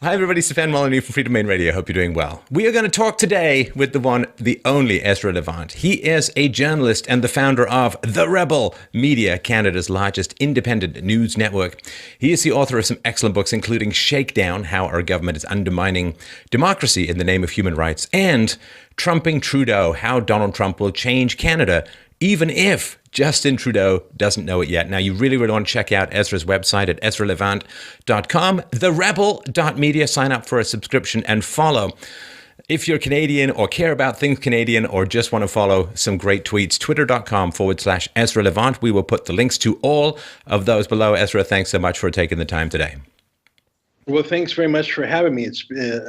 Hi, everybody. Stefan Molyneux from Freedom Main Radio. Hope you're doing well. We are going to talk today with the one, the only Ezra Levant. He is a journalist and the founder of The Rebel Media, Canada's largest independent news network. He is the author of some excellent books, including Shakedown, How Our Government is Undermining Democracy in the Name of Human Rights, and Trumping Trudeau, How Donald Trump Will Change Canada, even if Justin Trudeau doesn't know it yet. Now, you really want to check out Ezra's website at ezralevant.com, therebel.media. Sign up for a subscription and follow. If you're Canadian or care about things Canadian or just want to follow some great tweets, twitter.com/Ezra Levant. We will put the links to all of those below. Ezra, thanks so much for taking the time today. Well, thanks very much for having me.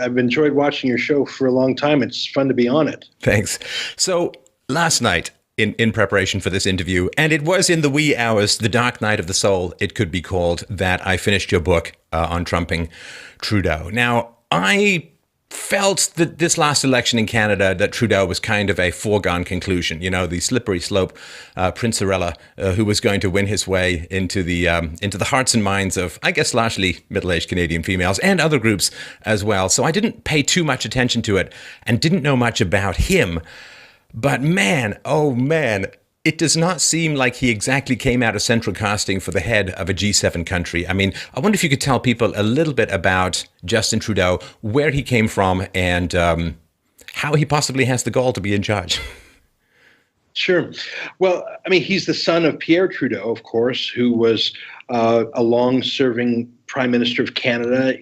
I've enjoyed watching your show for a long time. It's fun to be on it. Thanks. So last night, in preparation for this interview, and it was in the wee hours, the dark night of the soul, it could be called, that I finished your book on trumping Trudeau. Now, I felt that this last election in Canada, that Trudeau was kind of a foregone conclusion. You know, the slippery slope Princerella, who was going to win his way into the hearts and minds of, I guess, largely middle-aged Canadian females and other groups as well. So I didn't pay too much attention to it and didn't know much about him. But man, oh man, it does not seem like he exactly came out of central casting for the head of a G7 country. I mean, I wonder if you could tell people a little bit about Justin Trudeau, where he came from, and how he possibly has the gall to be in charge. Sure. Well, I mean, he's the son of Pierre Trudeau, of course, who was a long-serving Prime Minister of Canada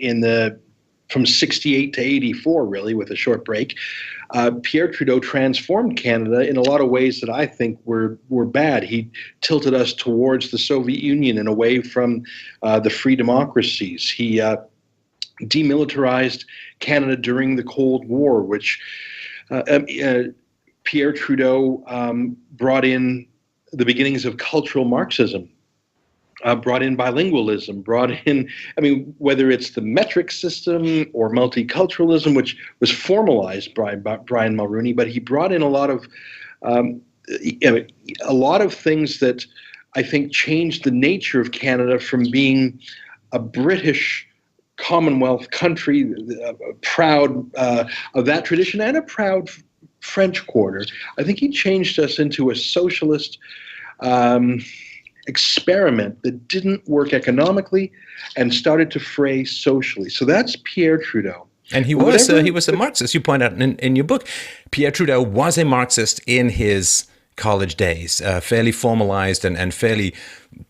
from 68 to 84, really, with a short break. Pierre Trudeau transformed Canada in a lot of ways that I think were bad. He tilted us towards the Soviet Union and away from the free democracies. He demilitarized Canada during the Cold War, which Pierre Trudeau brought in the beginnings of cultural Marxism. Brought in bilingualism, whether it's the metric system or multiculturalism, which was formalized by Brian Mulroney, but he brought in a lot of things that I think changed the nature of Canada from being a British Commonwealth country, proud of that tradition, and a proud French quarter. I think he changed us into a socialist experiment that didn't work economically and started to fray socially. So that's Pierre Trudeau. And he was a Marxist. You point out in your book, Pierre Trudeau was a Marxist in his college days, fairly formalized and fairly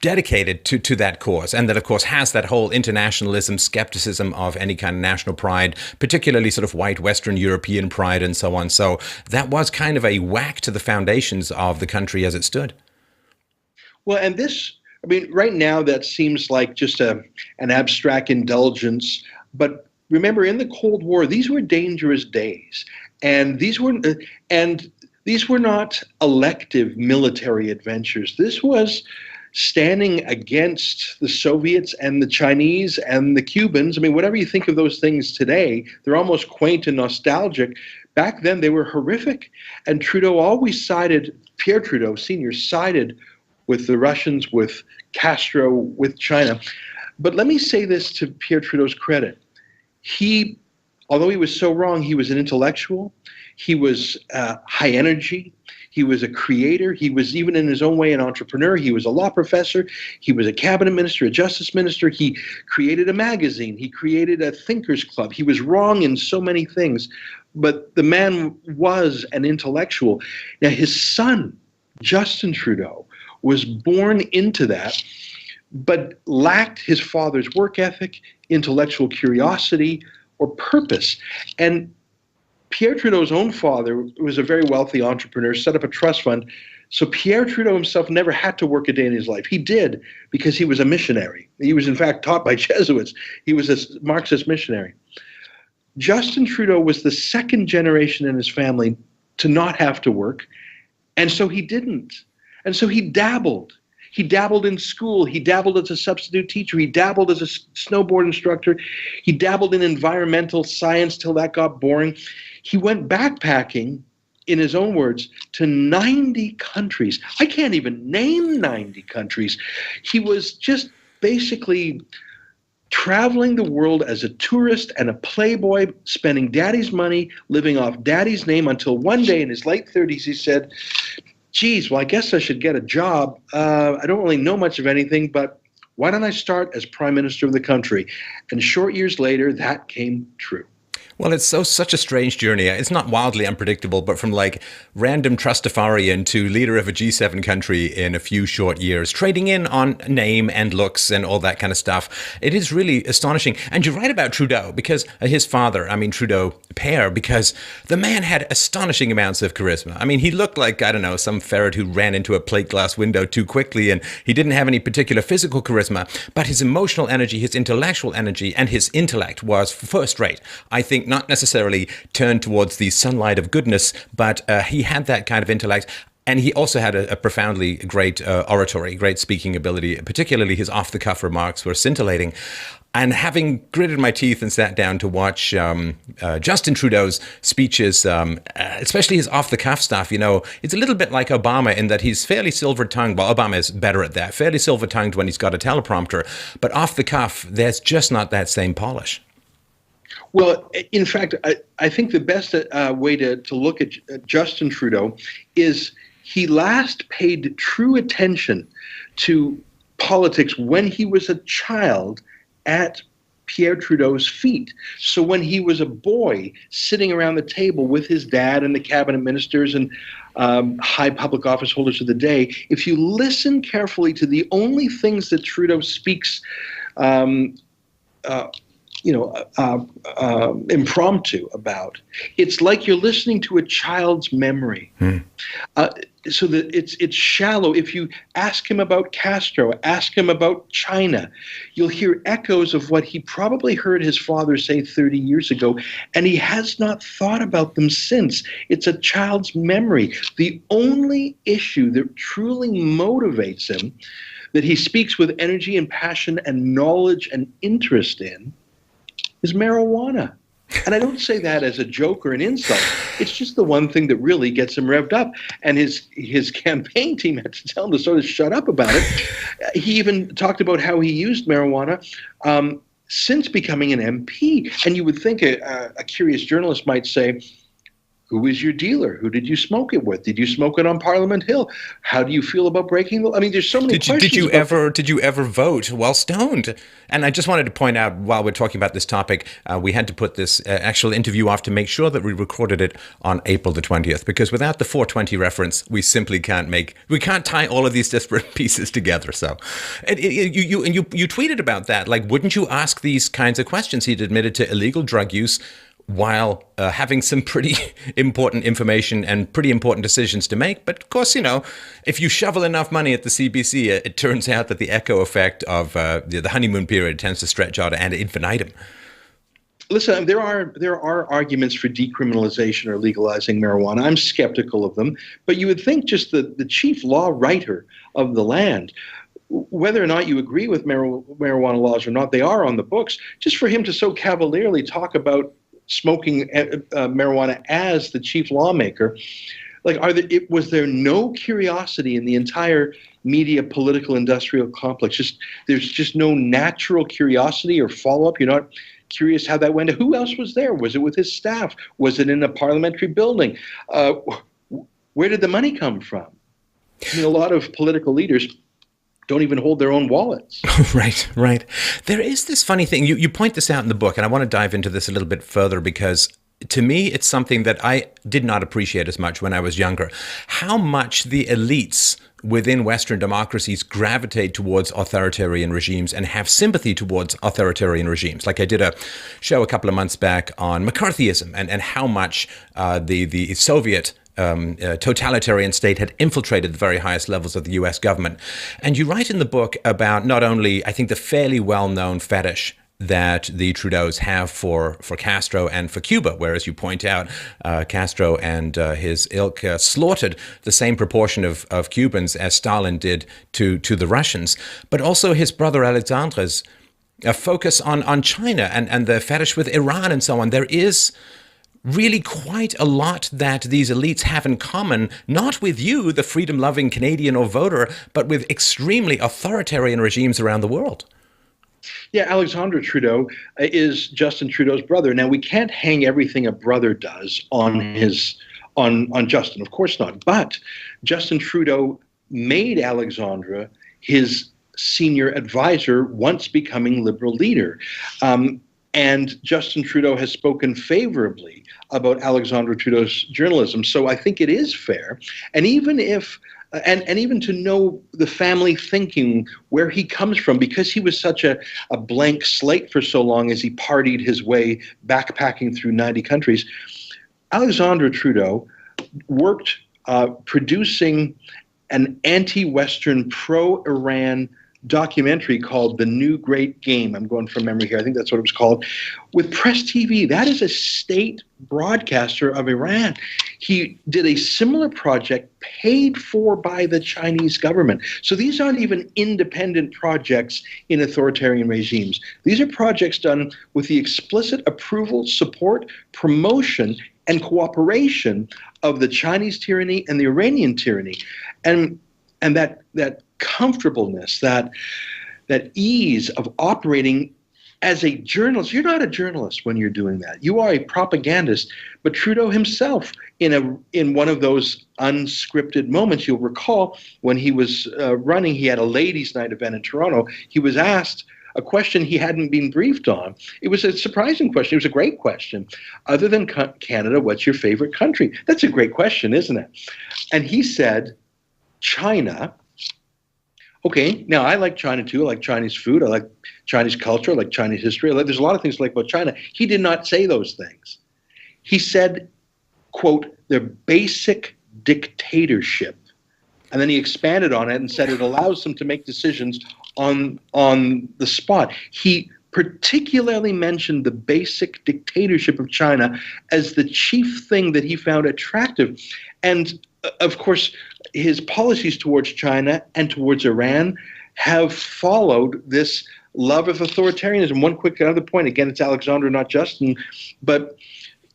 dedicated to that cause. And that, of course, has that whole internationalism, skepticism of any kind of national pride, particularly sort of white Western European pride and so on. So that was kind of a whack to the foundations of the country as it stood. Well, and right now that seems like just an abstract indulgence. But remember, in the Cold War, these were dangerous days, and these were not elective military adventures. This was standing against the Soviets and the Chinese and the Cubans. I mean, whatever you think of those things today, they're almost quaint and nostalgic. Back then, they were horrific, and Pierre Trudeau Sr. sided with the Russians, with Castro, with China. But let me say this to Pierre Trudeau's credit. Although he was so wrong, he was an intellectual. He was high energy. He was a creator. He was, even in his own way, an entrepreneur. He was a law professor. He was a cabinet minister, a justice minister. He created a magazine. He created a thinkers club. He was wrong in so many things, but the man was an intellectual. Now, his son, Justin Trudeau, was born into that, but lacked his father's work ethic, intellectual curiosity, or purpose. And Pierre Trudeau's own father was a very wealthy entrepreneur, set up a trust fund. So Pierre Trudeau himself never had to work a day in his life. He did, because he was a missionary. He was, in fact, taught by Jesuits. He was a Marxist missionary. Justin Trudeau was the second generation in his family to not have to work, and so he didn't. And so he dabbled. He dabbled in school. He dabbled as a substitute teacher. He dabbled as a snowboard instructor. He dabbled in environmental science till that got boring. He went backpacking, in his own words, to 90 countries. I can't even name 90 countries. He was just basically traveling the world as a tourist and a playboy, spending daddy's money, living off daddy's name, until one day in his late 30s he said, geez, well, I guess I should get a job. I don't really know much of anything, but why don't I start as prime minister of the country? And short years later, that came true. Well, it's such a strange journey. It's not wildly unpredictable, but from like random trustafarian to leader of a G7 country in a few short years, trading in on name and looks and all that kind of stuff. It is really astonishing. And you're right about Trudeau, because his father, Trudeau père, because the man had astonishing amounts of charisma. I mean, he looked like, I don't know, some ferret who ran into a plate glass window too quickly, and he didn't have any particular physical charisma, but his emotional energy, his intellectual energy, and his intellect was first rate. I think not necessarily turned towards the sunlight of goodness, but he had that kind of intellect. And he also had a profoundly great oratory, great speaking ability. Particularly his off-the-cuff remarks were scintillating. And having gritted my teeth and sat down to watch Justin Trudeau's speeches, especially his off-the-cuff stuff, it's a little bit like Obama in that he's fairly silver-tongued. Well, Obama is better at that, fairly silver-tongued when he's got a teleprompter. But off-the-cuff, there's just not that same polish. Well, in fact, I think the best way to look at Justin Trudeau is he last paid true attention to politics when he was a child at Pierre Trudeau's feet. So when he was a boy sitting around the table with his dad and the cabinet ministers and high public office holders of the day, if you listen carefully to the only things that Trudeau speaks impromptu about, it's like you're listening to a child's memory. So that it's shallow. If you ask him about Castro, ask him about China, you'll hear echoes of what he probably heard his father say 30 years ago, and he has not thought about them since. It's a child's memory. The only issue that truly motivates him, that he speaks with energy and passion and knowledge and interest in, is marijuana. And I don't say that as a joke or an insult. It's just the one thing that really gets him revved up. And his campaign team had to tell him to sort of shut up about it. He even talked about how he used marijuana since becoming an MP. And you would think a curious journalist might say, who is your dealer? Who did you smoke it with? Did you smoke it on Parliament Hill? How do you feel about breaking the law? I mean, there's so many questions. Did you ever vote while stoned? And I just wanted to point out, while we're talking about this topic, we had to put this actual interview off to make sure that we recorded it on April the 20th, because without the 420 reference, we simply can't tie all of these disparate pieces together. So, you tweeted about that. Like, wouldn't you ask these kinds of questions? He'd admitted to illegal drug use while having some pretty important information and pretty important decisions to make. But of course, if you shovel enough money at the CBC, it turns out that the echo effect of the honeymoon period tends to stretch out ad infinitum. Listen, there are arguments for decriminalization or legalizing marijuana. I'm skeptical of them. But you would think just the chief law writer of the land, whether or not you agree with marijuana laws or not, they are on the books. Just for him to so cavalierly talk about smoking marijuana as the chief lawmaker, was there no curiosity in the entire media political industrial complex? There's just no natural curiosity or follow-up. You're not curious how that went. Who else was there? Was it with his staff? Was it in a parliamentary building? Where did the money come from? I mean, a lot of political leaders don't even hold their own wallets. Right. There is this funny thing. You point this out in the book, and I want to dive into this a little bit further, because to me, it's something that I did not appreciate as much when I was younger. How much the elites within Western democracies gravitate towards authoritarian regimes and have sympathy towards authoritarian regimes. Like, I did a show a couple of months back on McCarthyism and how much the Soviet totalitarian state had infiltrated the very highest levels of the US government. And you write in the book about not only, I think, the fairly well-known fetish that the Trudeaus have for Castro and for Cuba, whereas you point out Castro and his ilk slaughtered the same proportion of Cubans as Stalin did to the Russians, but also his brother Alexander's focus on China and the fetish with Iran and so on. There is really quite a lot that these elites have in common, not with you, the freedom-loving Canadian or voter, but with extremely authoritarian regimes around the world. Yeah, Alexandre Trudeau is Justin Trudeau's brother. Now we can't hang everything a brother does on his on Justin, of course not. But Justin Trudeau made Alexandre his senior advisor once becoming Liberal leader. And Justin Trudeau has spoken favorably about Alexandre Trudeau's journalism. So I think it is fair. And even if and even to know the family thinking, where he comes from, because he was such a blank slate for so long as he partied his way backpacking through 90 countries. Alexandre Trudeau worked producing an anti-Western, pro-Iran documentary called The New Great Game. I'm going from memory here. I think that's what it was called. With Press TV, that is a state broadcaster of Iran. He did a similar project paid for by the Chinese government. So these aren't even independent projects in authoritarian regimes. These are projects done with the explicit approval, support, promotion, and cooperation of the Chinese tyranny and the Iranian tyranny. And that comfortableness, that ease of operating as a journalist. You're not a journalist when you're doing that. You are a propagandist. But Trudeau himself, in one of those unscripted moments, you'll recall when he was running, he had a ladies' night event in Toronto. He was asked a question he hadn't been briefed on. It was a surprising question. It was a great question. Other than Canada, what's your favorite country? That's a great question, isn't it? And he said, China. Okay, now I like China too. I like Chinese food. I like Chinese culture. I like Chinese history. There's a lot of things I like about China. He did not say those things. He said, quote, their basic dictatorship. And then he expanded on it and said it allows them to make decisions on the spot. He particularly mentioned the basic dictatorship of China as the chief thing that he found attractive. And of course, his policies towards China and towards Iran have followed this love of authoritarianism. One quick other point, again, it's Alexandre, not Justin, but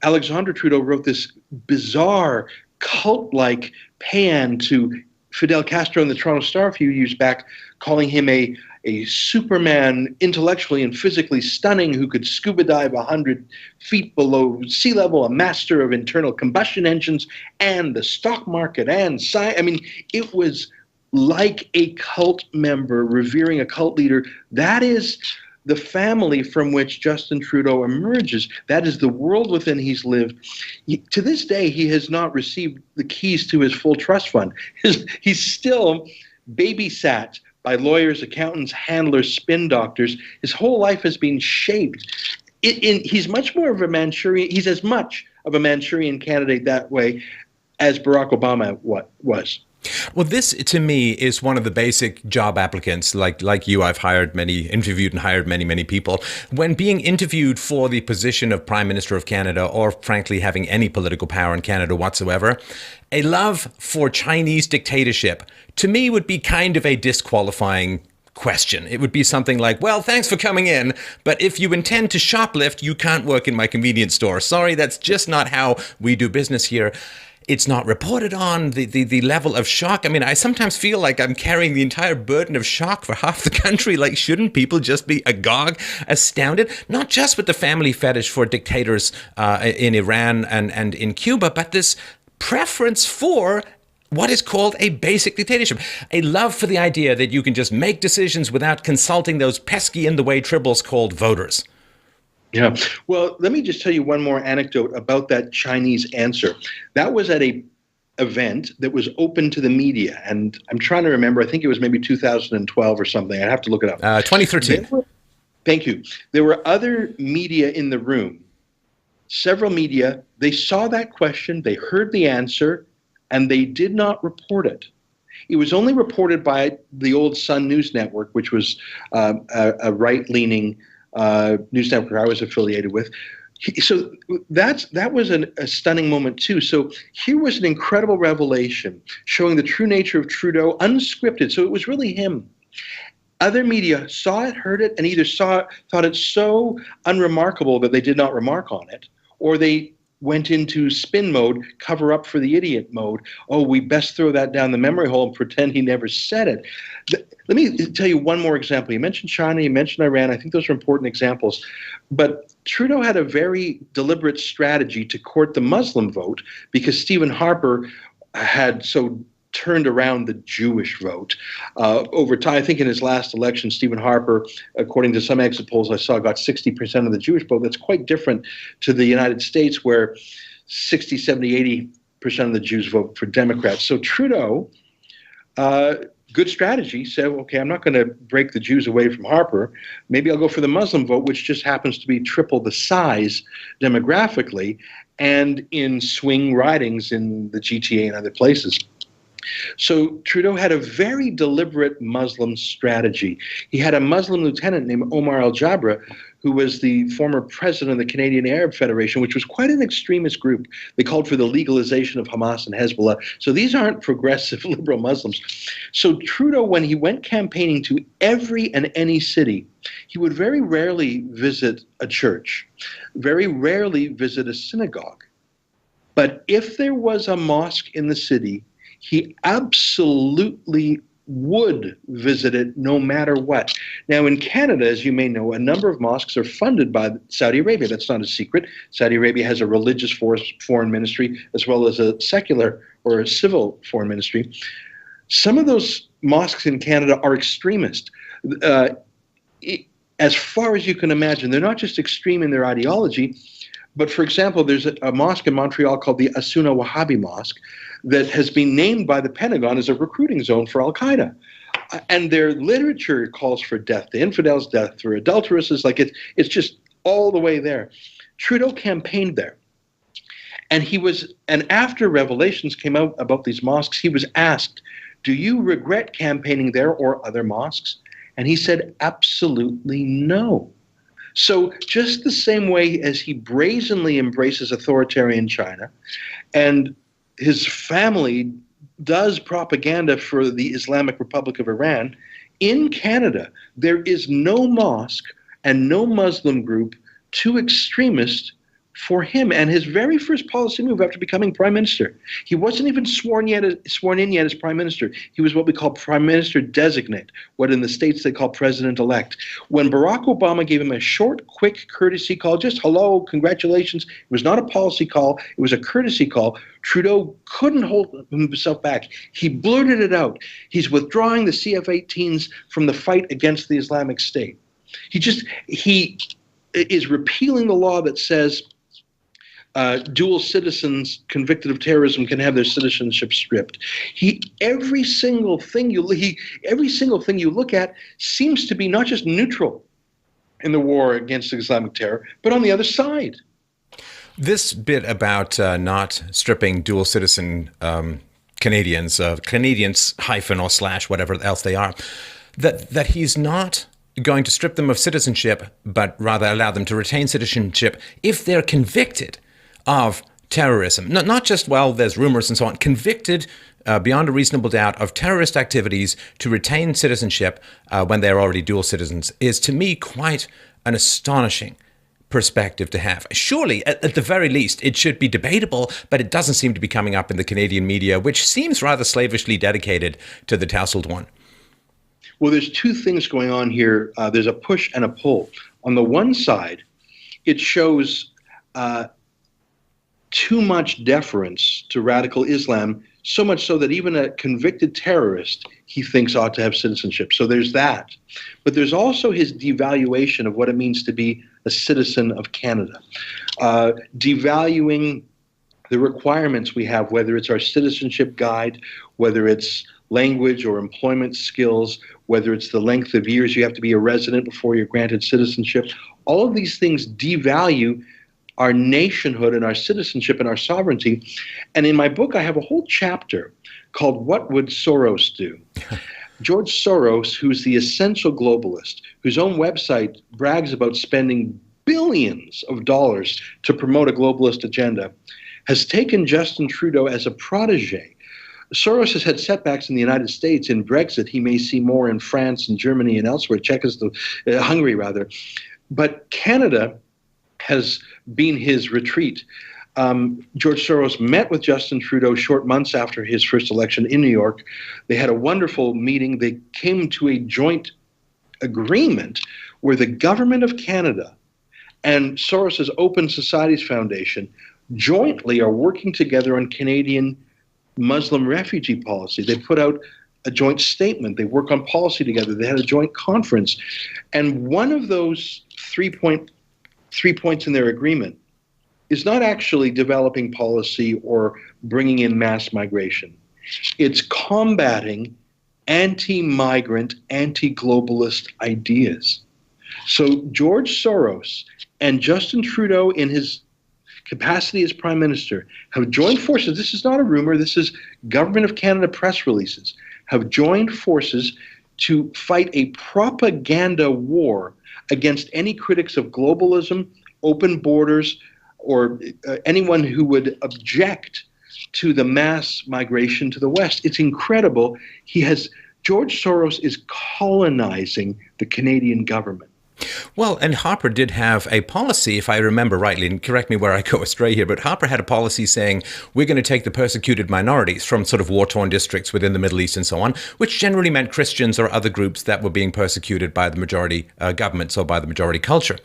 Alexandre Trudeau wrote this bizarre cult-like paean to Fidel Castro in the Toronto Star a few years back, calling him a Superman, intellectually and physically stunning, who could scuba dive 100 feet below sea level, a master of internal combustion engines and the stock market and science. I mean, it was like a cult member revering a cult leader. That is the family from which Justin Trudeau emerges. That is the world within he's lived. To this day, he has not received the keys to his full trust fund. He's still babysat by lawyers, accountants, handlers, spin doctors. His whole life has been shaped. He's much more of a Manchurian. He's as much of a Manchurian candidate that way as Barack Obama was. Well, this to me is one of the basic job applicants. Like you, I've interviewed and hired many people. When being interviewed for the position of Prime Minister of Canada, or frankly having any political power in Canada whatsoever, a love for Chinese dictatorship to me would be kind of a disqualifying question. It would be something like, well, thanks for coming in, but if you intend to shoplift, you can't work in my convenience store. Sorry, that's just not how we do business here. It's not reported on, the level of shock. I mean, I sometimes feel like I'm carrying the entire burden of shock for half the country. Like, shouldn't people just be agog, astounded? Not just with the family fetish for dictators in Iran and in Cuba, but this preference for what is called a basic dictatorship. A love for the idea that you can just make decisions without consulting those pesky in-the-way tribbles called voters. Yeah. Well, let me just tell you one more anecdote about that Chinese answer. That was at a event that was open to the media. And I'm trying to remember, I think it was maybe 2012 or something. I'd have to look it up. 2013. Thank you. There were other media in the room, several media. They saw that question, they heard the answer, and they did not report it. It was only reported by the old Sun News Network, which was a right-leaning news network I was affiliated with. So that was a stunning moment too. So here was an incredible revelation showing the true nature of Trudeau, unscripted. So it was really him. Other media saw it, heard it, and either thought it so unremarkable that they did not remark on it, or they went into spin mode, cover up for the idiot mode. Oh, we best throw that down the memory hole and pretend he never said it. Let me tell you one more example. You mentioned China, you mentioned Iran. I think those are important examples. But Trudeau had a very deliberate strategy to court the Muslim vote because Stephen Harper had so turned around the Jewish vote. Over time, I think in his last election, Stephen Harper, according to some exit polls I saw, got 60% of the Jewish vote. That's quite different to the United States, where 60, 70, 80% of the Jews vote for Democrats. So Trudeau, good strategy, said, okay, I'm not going to break the Jews away from Harper. Maybe I'll go for the Muslim vote, which just happens to be triple the size demographically and in swing ridings in the GTA and other places. So Trudeau had a very deliberate Muslim strategy. He had a Muslim lieutenant named Omar al-Jabra, who was the former president of the Canadian Arab Federation, which was quite an extremist group. They called for the legalization of Hamas and Hezbollah. So these aren't progressive liberal Muslims. So Trudeau, when he went campaigning to every and any city, he would very rarely visit a church, very rarely visit a synagogue. But if there was a mosque in the city, he absolutely would visit it no matter what. Now, in Canada, as you may know, a number of mosques are funded by Saudi Arabia. That's not a secret. Saudi Arabia has a religious foreign ministry as well as a secular or a civil foreign ministry. Some of those mosques in Canada are extremist. As far as you can imagine, they're not just extreme in their ideology, but for example, there's a mosque in Montreal called the Asuna Wahhabi Mosque that has been named by the Pentagon as a recruiting zone for Al-Qaeda. And their literature calls for death to infidels, death for adulteresses. Like it's just all the way there. Trudeau campaigned there. And after revelations came out about these mosques, he was asked, do you regret campaigning there or other mosques? And he said, absolutely no. So just the same way as he brazenly embraces authoritarian China and his family does propaganda for the Islamic Republic of Iran, in Canada, there is no mosque and no Muslim group too extremist for him. And his very first policy move after becoming prime minister, he wasn't even sworn in yet as prime minister. He was what we call prime minister designate, what in the States they call president-elect. When Barack Obama gave him a short, quick courtesy call, just hello, congratulations, it was not a policy call, it was a courtesy call, Trudeau couldn't hold himself back. He blurted it out. He's withdrawing the CF-18s from the fight against the Islamic State. He is repealing the law that says dual citizens convicted of terrorism can have their citizenship stripped. Every single thing you look at seems to be not just neutral in the war against Islamic terror, but on the other side. This bit about not stripping dual citizen Canadians, Canadians hyphen or slash whatever else they are, that he's not going to strip them of citizenship, but rather allow them to retain citizenship if they're convicted of terrorism. Not just, well, there's rumors and so on, convicted beyond a reasonable doubt of terrorist activities to retain citizenship when they're already dual citizens is, to me, quite an astonishing perspective to have. Surely, at the very least, it should be debatable, but it doesn't seem to be coming up in the Canadian media, which seems rather slavishly dedicated to the tousled one. Well, there's two things going on here. There's a push and a pull. On the one side, it shows too much deference to radical Islam, so much so that even a convicted terrorist he thinks ought to have citizenship. So there's that. But there's also his devaluation of what it means to be a citizen of Canada, devaluing the requirements we have, whether it's our citizenship guide, whether it's language or employment skills, whether it's the length of years you have to be a resident before you're granted citizenship. All of these things devalue our nationhood and our citizenship and our sovereignty. And in my book, I have a whole chapter called What Would Soros Do? George Soros, who's the essential globalist, whose own website brags about spending billions of dollars to promote a globalist agenda, has taken Justin Trudeau as a protege. Soros has had setbacks in the United States. In Brexit, he may see more in France and Germany and elsewhere, Hungary rather. But Canada has been his retreat. George Soros met with Justin Trudeau short months after his first election in New York. They had a wonderful meeting. They came to a joint agreement where the government of Canada and Soros's Open Societies Foundation jointly are working together on Canadian Muslim refugee policy. They put out a joint statement. They work on policy together. They had a joint conference. And one of those three points in their agreement is not actually developing policy or bringing in mass migration. It's combating anti-migrant, anti-globalist ideas. So George Soros and Justin Trudeau, in his capacity as Prime Minister, have joined forces. This is not a rumor. This is Government of Canada press releases. Have joined forces to fight a propaganda war against any critics of globalism, open borders, or anyone who would object to the mass migration to the West. It's incredible. George Soros is colonizing the Canadian government. Well, and Harper did have a policy, if I remember rightly, and correct me where I go astray here, but Harper had a policy saying we're going to take the persecuted minorities from sort of war-torn districts within the Middle East and so on, which generally meant Christians or other groups that were being persecuted by the majority governments or by the majority culture.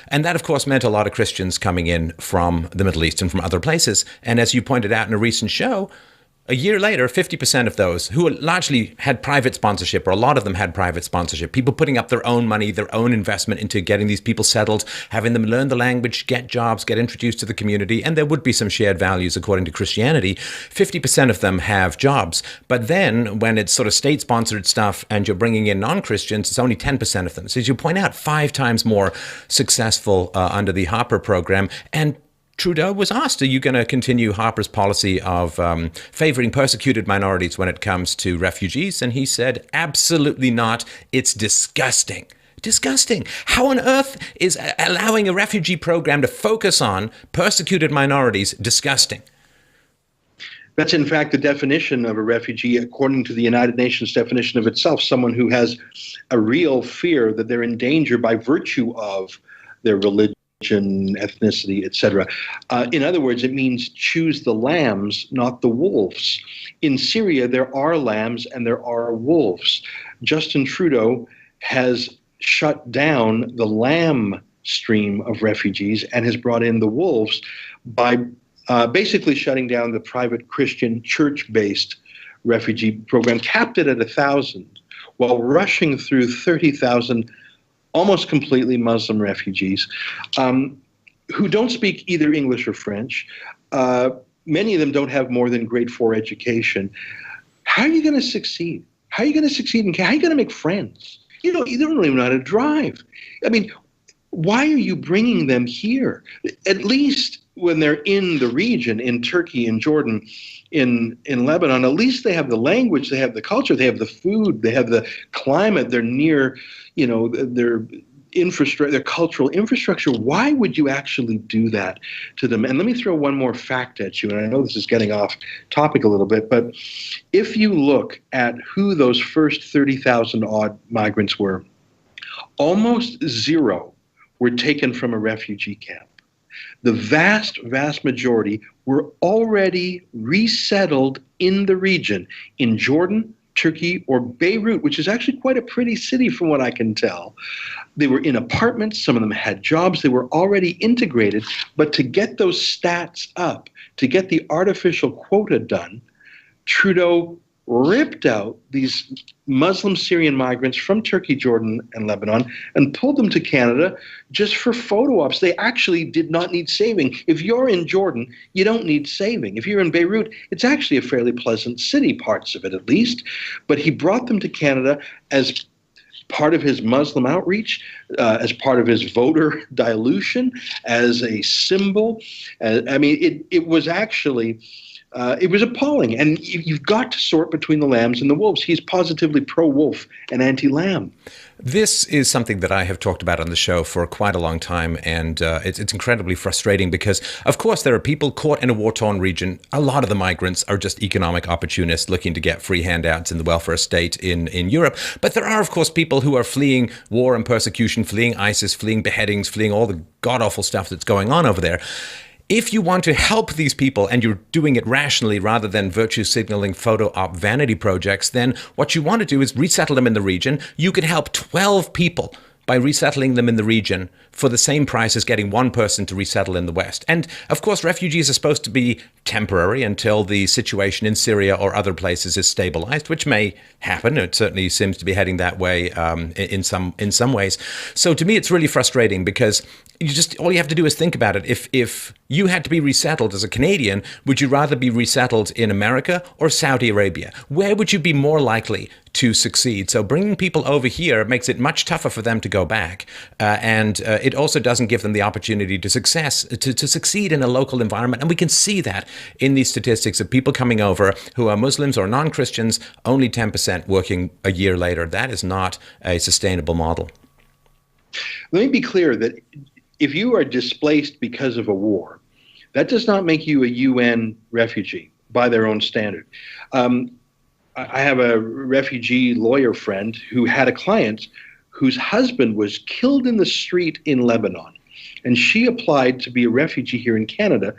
And that, of course, meant a lot of Christians coming in from the Middle East and from other places. And as you pointed out in a recent show, a year later, 50% of those who largely had private sponsorship, or a lot of them had private sponsorship, people putting up their own money, their own investment into getting these people settled, having them learn the language, get jobs, get introduced to the community, and there would be some shared values according to Christianity. 50% of them have jobs. But then when it's sort of state-sponsored stuff and you're bringing in non-Christians, it's only 10% of them. So as you point out, 5 times more successful under the Harper program. And Trudeau was asked, are you going to continue Harper's policy of favoring persecuted minorities when it comes to refugees? And he said, absolutely not. It's disgusting. Disgusting. How on earth is allowing a refugee program to focus on persecuted minorities disgusting? That's in fact the definition of a refugee according to the United Nations definition of itself, someone who has a real fear that they're in danger by virtue of their religion, ethnicity, etc. In other words, it means choose the lambs, not the wolves. In Syria, there are lambs and there are wolves. Justin Trudeau has shut down the lamb stream of refugees and has brought in the wolves by basically shutting down the private Christian church-based refugee program, capped it at 1,000, while rushing through 30,000 almost completely Muslim refugees who don't speak either English or French. Many of them don't have more than grade 4 education. How are you going to succeed? How are you going to succeed? How are you going to make friends? You don't even know how to drive. I mean, why are you bringing them here? At least when they're in the region, in Turkey, in Jordan, in Lebanon, at least they have the language, they have the culture, they have the food, they have the climate, they're near, their infrastructure, their cultural infrastructure. Why would you actually do that to them? And let me throw one more fact at you, and I know this is getting off topic a little bit, but if you look at who those first 30,000 odd migrants were, almost zero were taken from a refugee camp. The vast, vast majority were already resettled in the region, in Jordan, Turkey, or Beirut, which is actually quite a pretty city from what I can tell. They were in apartments, some of them had jobs, they were already integrated, but to get those stats up, to get the artificial quota done, Trudeau ripped out these Muslim Syrian migrants from Turkey, Jordan, and Lebanon and pulled them to Canada just for photo ops. They actually did not need saving. If you're in Jordan, you don't need saving. If you're in Beirut, it's actually a fairly pleasant city, parts of it at least. But he brought them to Canada as part of his Muslim outreach, as part of his voter dilution, as a symbol. It was actually... it was appalling. And you've got to sort between the lambs and the wolves. He's positively pro-wolf and anti-lamb. This is something that I have talked about on the show for quite a long time, and it's incredibly frustrating because, of course, there are people caught in a war-torn region. A lot of the migrants are just economic opportunists looking to get free handouts in the welfare state in Europe. But there are, of course, people who are fleeing war and persecution, fleeing ISIS, fleeing beheadings, fleeing all the god-awful stuff that's going on over there. if you want to help these people and you're doing it rationally rather than virtue signaling photo op vanity projects, then what you want to do is resettle them in the region. You could help 12 people by resettling them in the region for the same price as getting one person to resettle in the West. And of course, refugees are supposed to be temporary until the situation in Syria or other places is stabilized, which may happen. It certainly seems to be heading that way in some ways. So to me, it's really frustrating because all you have to do is think about it. If you had to be resettled as a Canadian, would you rather be resettled in America or Saudi Arabia? Where would you be more likely to succeed? So bringing people over here makes it much tougher for them to go back. And it also doesn't give them the opportunity to succeed in a local environment. And we can see that in these statistics of people coming over who are Muslims or non-Christians, only 10% working a year later. That is not a sustainable model. Let me be clear that if you are displaced because of a war, that does not make you a UN refugee by their own standard. I have a refugee lawyer friend who had a client whose husband was killed in the street in Lebanon. And she applied to be a refugee here in Canada.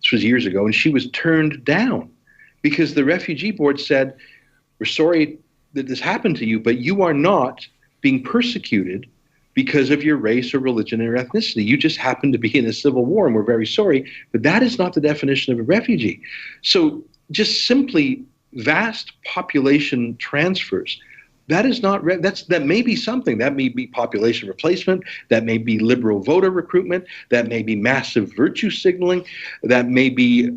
This was years ago, and she was turned down because the refugee board said, "We're sorry that this happened to you, but you are not being persecuted because of your race or religion or ethnicity. You just happen to be in a civil war, and we're very sorry, but that is not the definition of a refugee." So just simply vast population transfers, that is not that may be something. That may be population replacement, that may be liberal voter recruitment, that may be massive virtue signaling, that may be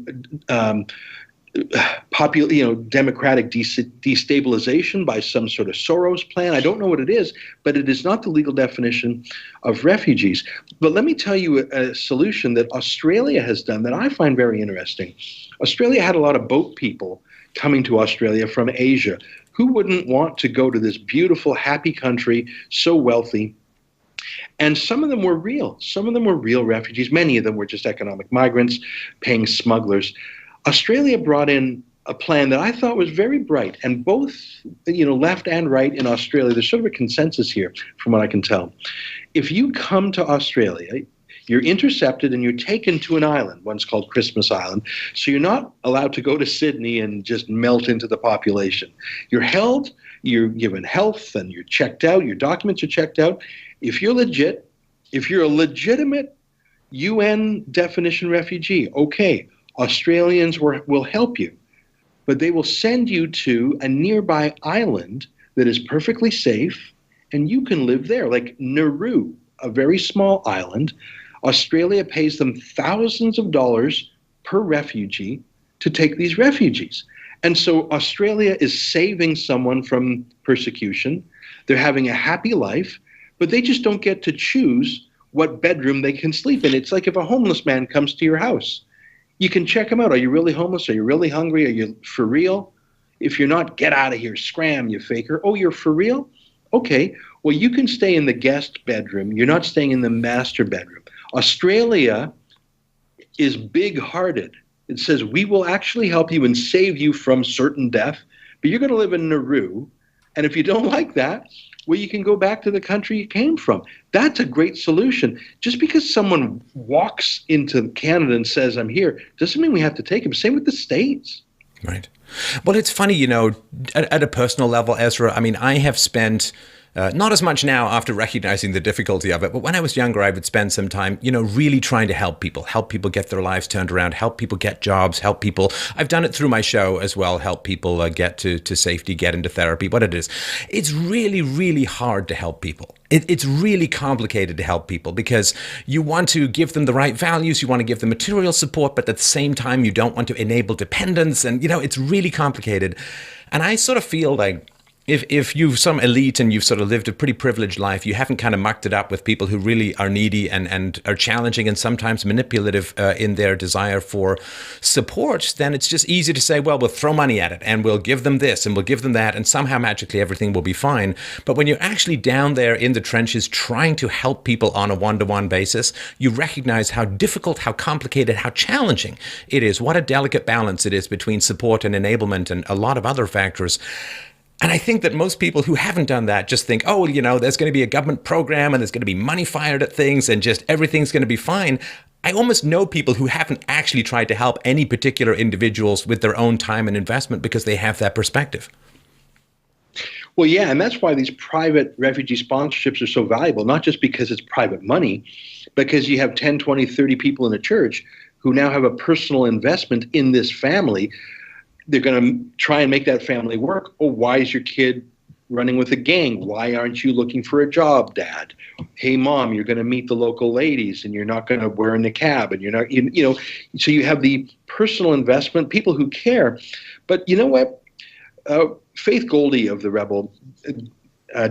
democratic destabilization by some sort of Soros plan. I don't know what it is, but it is not the legal definition of refugees. But let me tell you a solution that Australia has done that I find very interesting. Australia had a lot of boat people coming to Australia from Asia. Who wouldn't want to go to this beautiful, happy country, so wealthy? And some of them were real. Some of them were real refugees. Many of them were just economic migrants paying smugglers. Australia brought in a plan that I thought was very bright, and both, left and right in Australia, there's sort of a consensus here from what I can tell. If you come to Australia, you're intercepted and you're taken to an island, one's called Christmas Island, so you're not allowed to go to Sydney and just melt into the population. You're held, you're given health, and you're checked out, your documents are checked out. If you're legit, if you're a legitimate UN definition refugee, okay, Australians will help you, but they will send you to a nearby island that is perfectly safe, and you can live there, like Nauru, a very small island. Australia pays them thousands of dollars per refugee to take these refugees. And so Australia is saving someone from persecution. They're having a happy life, but they just don't get to choose what bedroom they can sleep in. It's like if a homeless man comes to your house. You can check them out. Are you really homeless? Are you really hungry? Are you for real? If you're not, get out of here. Scram, you faker. Oh, you're for real? Okay. Well, you can stay in the guest bedroom. You're not staying in the master bedroom. Australia is big-hearted. It says, we will actually help you and save you from certain death, but you're going to live in Nauru. And if you don't like that, well, you can go back to the country you came from. That's a great solution. Just because someone walks into Canada and says, I'm here, doesn't mean we have to take him. Same with the States. Right. Well, it's funny, at a personal level, Ezra, I mean, I have spent not as much now after recognizing the difficulty of it, but when I was younger, I would spend some time, really trying to help people get their lives turned around, help people get jobs, help people. I've done it through my show as well, help people get to safety, get into therapy, what it is. It's really, really hard to help people. It's really complicated to help people because you want to give them the right values, you want to give them material support, but at the same time, you don't want to enable dependence. And, it's really complicated. And I sort of feel like if you've some elite and you've sort of lived a pretty privileged life, you haven't kind of mucked it up with people who really are needy and are challenging and sometimes manipulative in their desire for support, then it's just easy to say, well, we'll throw money at it and we'll give them this and we'll give them that and somehow magically everything will be fine. But when you're actually down there in the trenches trying to help people on a one-to-one basis, you recognize how difficult, how complicated, how challenging it is, what a delicate balance it is between support and enablement and a lot of other factors. And I think that most people who haven't done that just think, oh, there's going to be a government program and there's going to be money fired at things and just everything's going to be fine. I almost know people who haven't actually tried to help any particular individuals with their own time and investment because they have that perspective. Well, yeah, and that's why these private refugee sponsorships are so valuable, not just because it's private money, because you have 10, 20, 30 people in a church who now have a personal investment in this family. They're going to try and make that family work. Oh, why is your kid running with a gang? Why aren't you looking for a job, Dad? Hey, Mom, you're going to meet the local ladies and you're not going to wear a niqab and you're not, so you have the personal investment, people who care. But you know what? Faith Goldie of The Rebel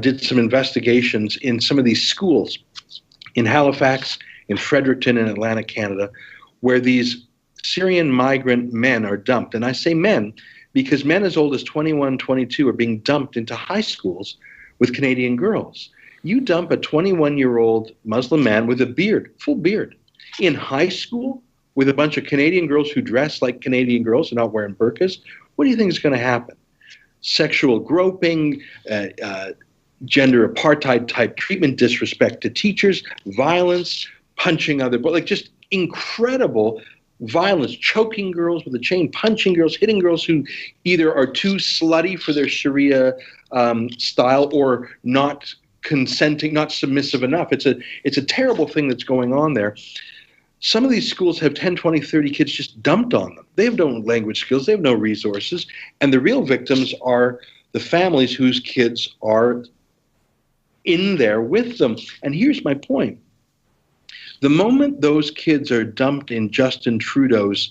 did some investigations in some of these schools in Halifax, in Fredericton, in Atlantic, Canada, where these Syrian migrant men are dumped. And I say men because men as old as 21, 22 are being dumped into high schools with Canadian girls. You dump a 21-year-old Muslim man with a beard, full beard, in high school with a bunch of Canadian girls who dress like Canadian girls and not wearing burqas. What do you think is going to happen? Sexual groping, gender apartheid type treatment, disrespect to teachers, violence, punching other, just incredible violence, choking girls with a chain, punching girls, hitting girls who either are too slutty for their Sharia style or not consenting, not submissive enough. It's a terrible thing that's going on there. Some of these schools have 10, 20, 30 kids just dumped on them. They have no language skills. They have no resources. And the real victims are the families whose kids are in there with them. And here's my point. The moment those kids are dumped in Justin Trudeau's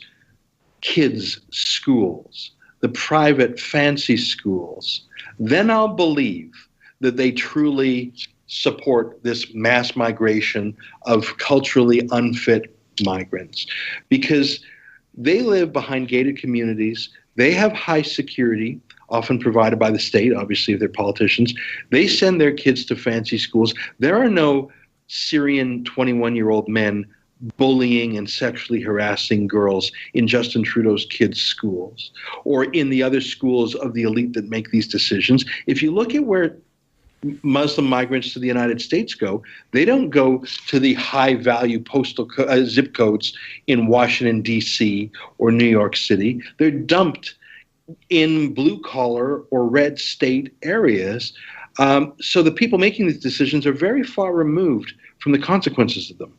kids' schools, the private fancy schools, then I'll believe that they truly support this mass migration of culturally unfit migrants, because they live behind gated communities. They have high security, often provided by the state, obviously, if they're politicians. They send their kids to fancy schools. There are no Syrian 21-year-old men bullying and sexually harassing girls in Justin Trudeau's kids' schools or in the other schools of the elite that make these decisions. If you look at where Muslim migrants to the United States go, they don't go to the high-value postal zip codes in Washington, D.C. or New York City. They're dumped in blue-collar or red state areas. So the people making these decisions are very far removed from the consequences of them.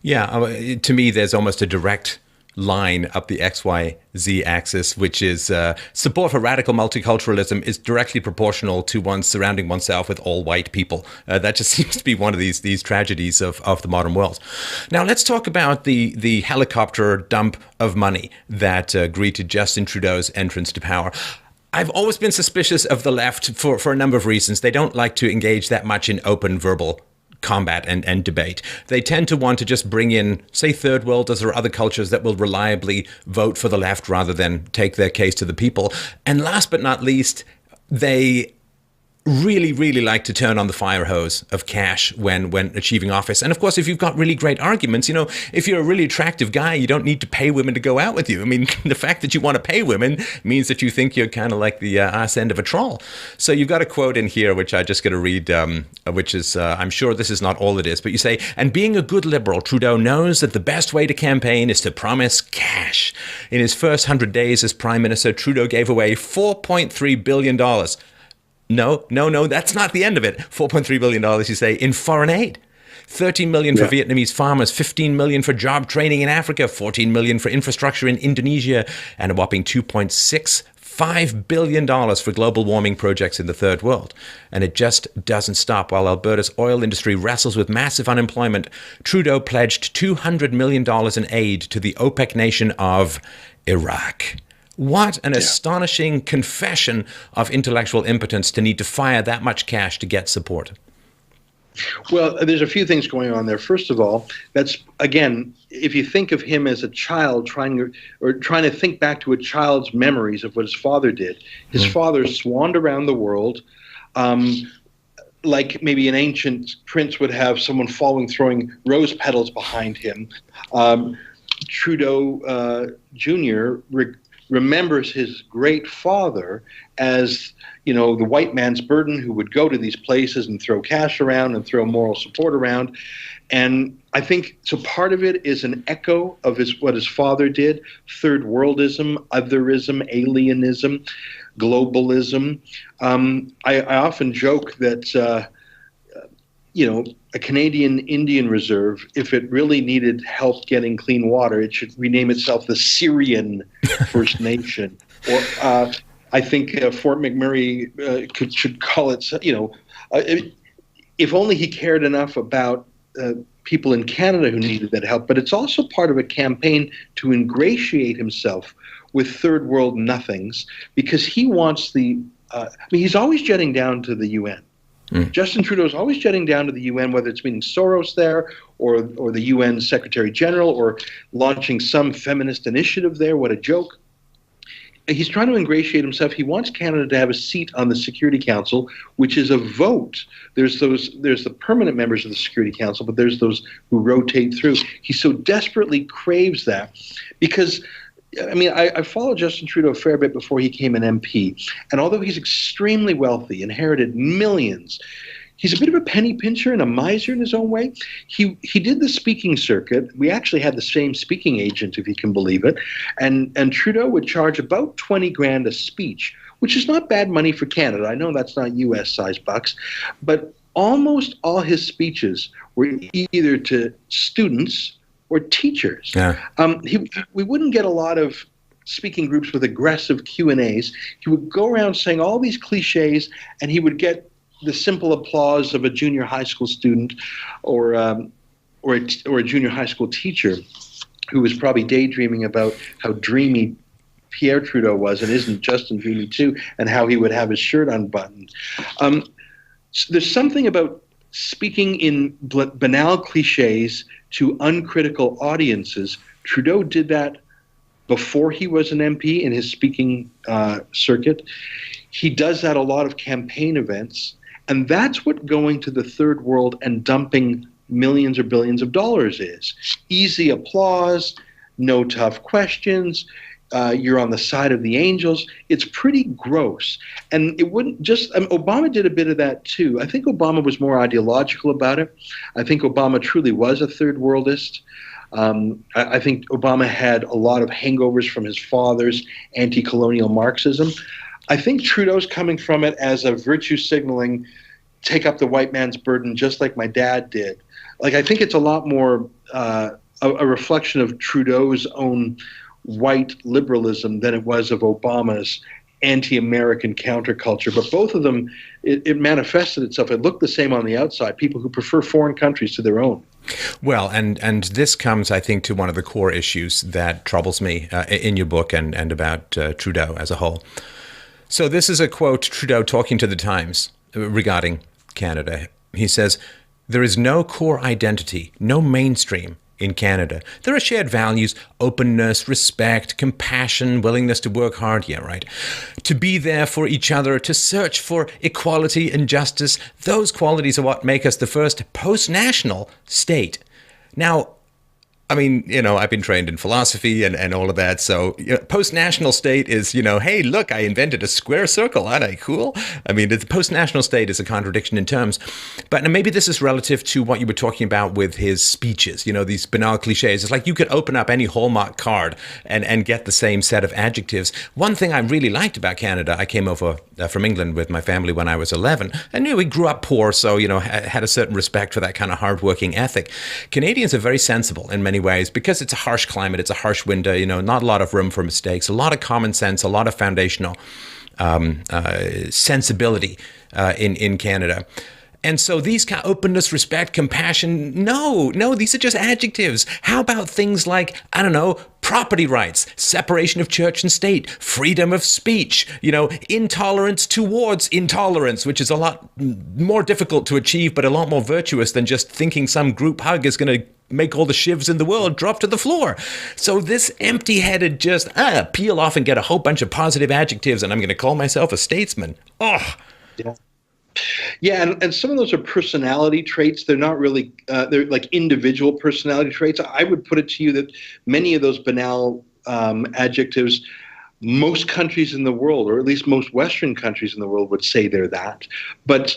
Yeah, to me, there's almost a direct line up the XYZ axis, which is support for radical multiculturalism is directly proportional to one surrounding oneself with all white people. That just seems to be one of these tragedies of the modern world. Now, let's talk about the helicopter dump of money that greeted Justin Trudeau's entrance to power. I've always been suspicious of the left for a number of reasons. They don't like to engage that much in open verbal combat and debate. They tend to want to just bring in, say, third worlders or other cultures that will reliably vote for the left rather than take their case to the people. And last but not least, they really, really like to turn on the fire hose of cash when achieving office. And of course, if you've got really great arguments, if you're a really attractive guy, you don't need to pay women to go out with you. I mean, the fact that you want to pay women means that you think you're kind of like the ass end of a troll. So you've got a quote in here, which I just got to read, which is, I'm sure this is not all it is, but you say, and being a good liberal, Trudeau knows that the best way to campaign is to promise cash. In his first 100 days as Prime Minister, Trudeau gave away $4.3 billion. No, that's not the end of it. $4.3 billion, you say, in foreign aid. $13 million for Vietnamese farmers, $15 million for job training in Africa, $14 million for infrastructure in Indonesia, and a whopping $2.65 billion for global warming projects in the third world. And it just doesn't stop. While Alberta's oil industry wrestles with massive unemployment, Trudeau pledged $200 million in aid to the OPEC nation of Iraq. What an astonishing confession of intellectual impotence to need to fire that much cash to get support. Well, there's a few things going on there. First of all, that's, again, if you think of him as a child trying to think back to a child's memories of what his father did. His father swanned around the world like maybe an ancient prince would have someone following, throwing rose petals behind him. Trudeau Jr. remembers his great father as, the white man's burden who would go to these places and throw cash around and throw moral support around. And I think so part of it is an echo of what his father did: third worldism, otherism, alienism, globalism. I often joke that a Canadian Indian Reserve, if it really needed help getting clean water, it should rename itself the Syrian First Nation. Or I think Fort McMurray should call it, if only he cared enough about people in Canada who needed that help. But it's also part of a campaign to ingratiate himself with third world nothings, because he wants he's always jetting down to the UN. Justin Trudeau is always jetting down to the UN, whether it's meeting Soros there or the UN Secretary General or launching some feminist initiative there. What a joke. He's trying to ingratiate himself. He wants Canada to have a seat on the Security Council, which is a vote. There's the permanent members of the Security Council, but there's those who rotate through. He so desperately craves that because, I followed Justin Trudeau a fair bit before he became an MP, and although he's extremely wealthy, inherited millions, he's a bit of a penny pincher and a miser in his own way. He did the speaking circuit. We actually had the same speaking agent, if you can believe it, and Trudeau would charge about 20 grand a speech, which is not bad money for Canada. I know that's not US size bucks, but almost all his speeches were either to students or teachers. Yeah. We wouldn't get a lot of speaking groups with aggressive Q&As. He would go around saying all these cliches, and he would get the simple applause of a junior high school student or a junior high school teacher who was probably daydreaming about how dreamy Pierre Trudeau was, and isn't Justin dreamy too, and how he would have his shirt unbuttoned. There's something about speaking in banal cliches to uncritical audiences. Trudeau did that before he was an MP in his speaking circuit. He does that a lot of campaign events, and that's what going to the third world and dumping millions or billions of dollars is. Easy applause, no tough questions, you're on the side of the angels. It's pretty gross. And it wouldn't just, Obama did a bit of that too. I think Obama was more ideological about it. I think Obama truly was a third worldist. I think Obama had a lot of hangovers from his father's anti-colonial Marxism. I think Trudeau's coming from it as a virtue signaling, take up the white man's burden just like my dad did. I think it's a lot more a reflection of Trudeau's own white liberalism than it was of Obama's anti-American counterculture. But both of them, it manifested itself. It looked the same on the outside, people who prefer foreign countries to their own. Well, and this comes, I think, to one of the core issues that troubles me in your book and about Trudeau as a whole. So this is a quote, Trudeau talking to the Times regarding Canada. He says, "There is no core identity, no mainstream in Canada. There are shared values, openness, respect, compassion, willingness to work hard." Yeah, right. To be there for each other, to search for equality and justice. Those qualities are what make us the first post-national state. Now, I've been trained in philosophy and all of that. So post-national state is, hey, look, I invented a square circle. Aren't I cool? The post-national state is a contradiction in terms. But maybe this is relative to what you were talking about with his speeches, these banal cliches. It's like you could open up any Hallmark card and get the same set of adjectives. One thing I really liked about Canada, I came over from England with my family when I was 11. And we grew up poor, so, had a certain respect for that kind of hardworking ethic. Canadians are very sensible in many ways because it's a harsh climate, it's a harsh winter, not a lot of room for mistakes, a lot of common sense, a lot of foundational sensibility in Canada. And so these kind of openness, respect, compassion, no, these are just adjectives. How about things like, property rights, separation of church and state, freedom of speech, intolerance towards intolerance, which is a lot more difficult to achieve, but a lot more virtuous than just thinking some group hug is going to make all the shivs in the world drop to the floor. So this empty-headed just peel off and get a whole bunch of positive adjectives, and I'm going to call myself a statesman. Oh, yeah. Yeah, and some of those are personality traits. They're not really, they're like individual personality traits. I would put it to you that many of those banal adjectives Most countries in the world, or at least most Western countries in the world, would say they're that. But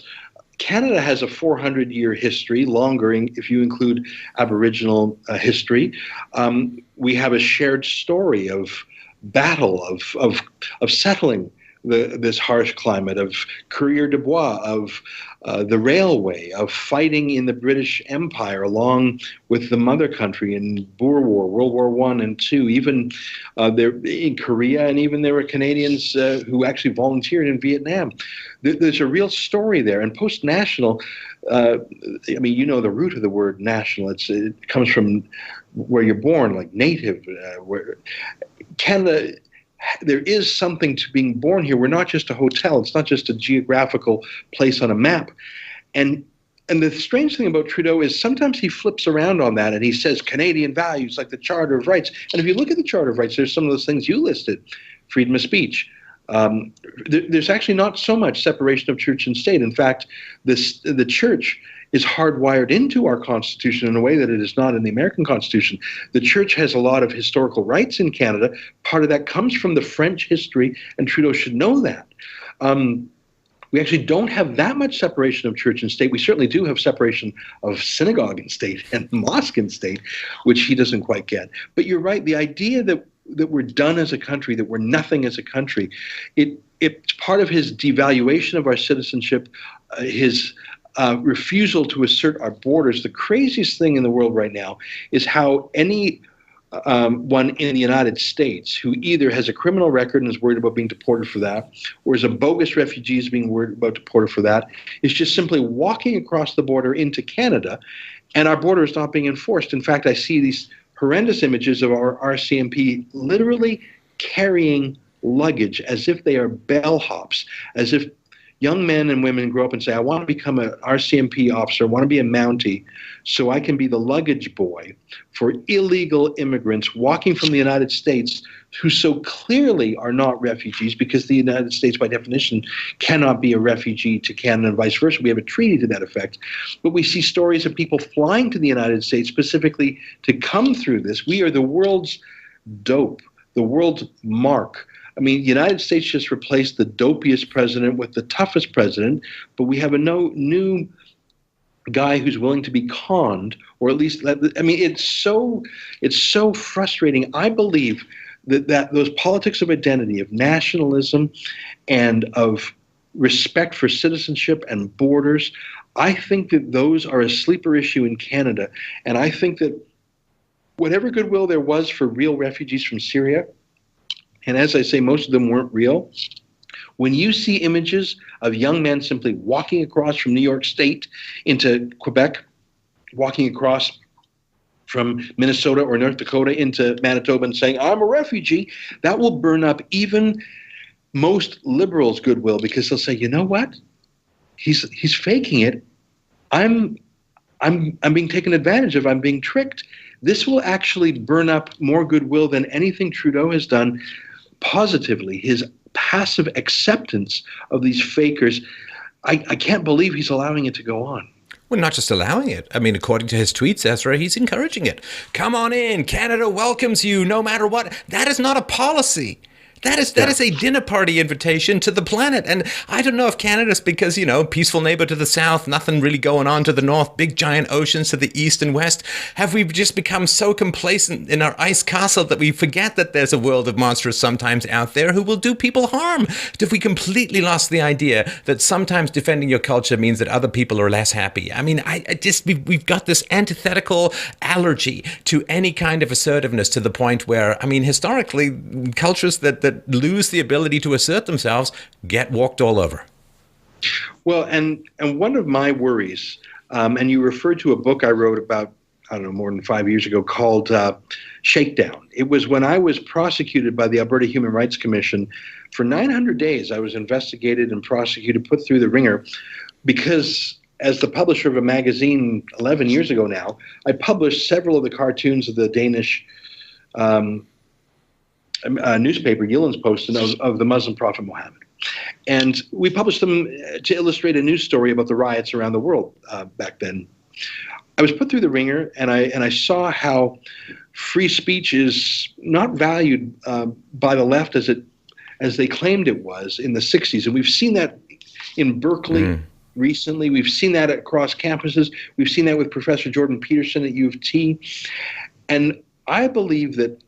Canada has a 400-year history, longer if you include Aboriginal history. We have a shared story of battle, of settling this harsh climate, of courrier de bois, of the railway, of fighting in the British Empire along with the mother country in Boer War, World War I and II, even there in Korea, and even there were Canadians who actually volunteered in Vietnam. There's a real story there. And post-national, I mean, you know the root of the word national. It comes from where you're born, like native. Where Canada, there is something to being born here. We're not just a hotel. It's not just a geographical place on a map. And the strange thing about Trudeau is sometimes he flips around on that and he says Canadian values like the Charter of Rights. And if you look at the Charter of Rights, there's some of those things you listed: freedom of speech. There's actually not so much separation of church and state. In fact, the church is hardwired into our Constitution in a way that it is not in the American Constitution. The church has a lot of historical rights in Canada. Part of that comes from the French history, and Trudeau should know that. We actually don't have that much separation of church and state. We certainly do have separation of synagogue and state and mosque and state, which he doesn't quite get. But you're right, the idea that we're done as a country, that we're nothing as a country, it's part of his devaluation of our citizenship, his refusal to assert our borders. The craziest thing in the world right now is how any one in the United States who either has a criminal record and is worried about being deported for that, or is a bogus refugee is being worried about deported for that, is just simply walking across the border into Canada, and our border is not being enforced. In fact, I see these horrendous images of our RCMP literally carrying luggage as if they are bellhops, as if young men and women grow up and say, I want to become an RCMP officer, I want to be a Mountie, so I can be the luggage boy for illegal immigrants walking from the United States who so clearly are not refugees, because the United States, by definition, cannot be a refugee to Canada and vice versa. We have a treaty to that effect. But we see stories of people flying to the United States specifically to come through this. We are the world's dope, the world's mark. I mean, the United States just replaced the dopiest president with the toughest president, but we have a new guy who's willing to be conned, or at least it's so frustrating. I believe that those politics of identity, of nationalism, and of respect for citizenship and borders, I think that those are a sleeper issue in Canada. And I think that whatever goodwill there was for real refugees from Syria, and as I say, most of them weren't real, when you see images of young men simply walking across from New York State into Quebec, walking across from Minnesota or North Dakota into Manitoba and saying, I'm a refugee, that will burn up even most liberals' goodwill, because they'll say, you know what? He's faking it. I'm being taken advantage of. I'm being tricked. This will actually burn up more goodwill than anything Trudeau has done positively. His passive acceptance of these fakers, I can't believe he's allowing it to go on. Well, not just allowing it. I mean, according to his tweets, Ezra, he's encouraging it. Come on in. Canada welcomes you no matter what. That is not a policy. That is a dinner party invitation to the planet. And I don't know if Canada's because, peaceful neighbor to the south, nothing really going on to the north, big giant oceans to the east and west. Have we just become so complacent in our ice castle that we forget that there's a world of monsters sometimes out there who will do people harm? Have we completely lost the idea that sometimes defending your culture means that other people are less happy? I mean, we've got this antithetical allergy to any kind of assertiveness, to the point where, I mean, historically, cultures that lose the ability to assert themselves get walked all over. Well, and one of my worries, and you referred to a book I wrote about, I don't know, more than 5 years ago called Shakedown. It was when I was prosecuted by the Alberta Human Rights Commission for 900 days. I was investigated and prosecuted, put through the ringer, because as the publisher of a magazine 11 years ago now, I published several of the cartoons of the Danish newspaper, Jyllands-Posten, of the Muslim prophet Muhammad. And we published them to illustrate a news story about the riots around the world back then. I was put through the ringer, and I saw how free speech is not valued by the left as it as they claimed it was in the 60s. And we've seen that in Berkeley recently. We've seen that across campuses. We've seen that with Professor Jordan Peterson at U of T. And I believe that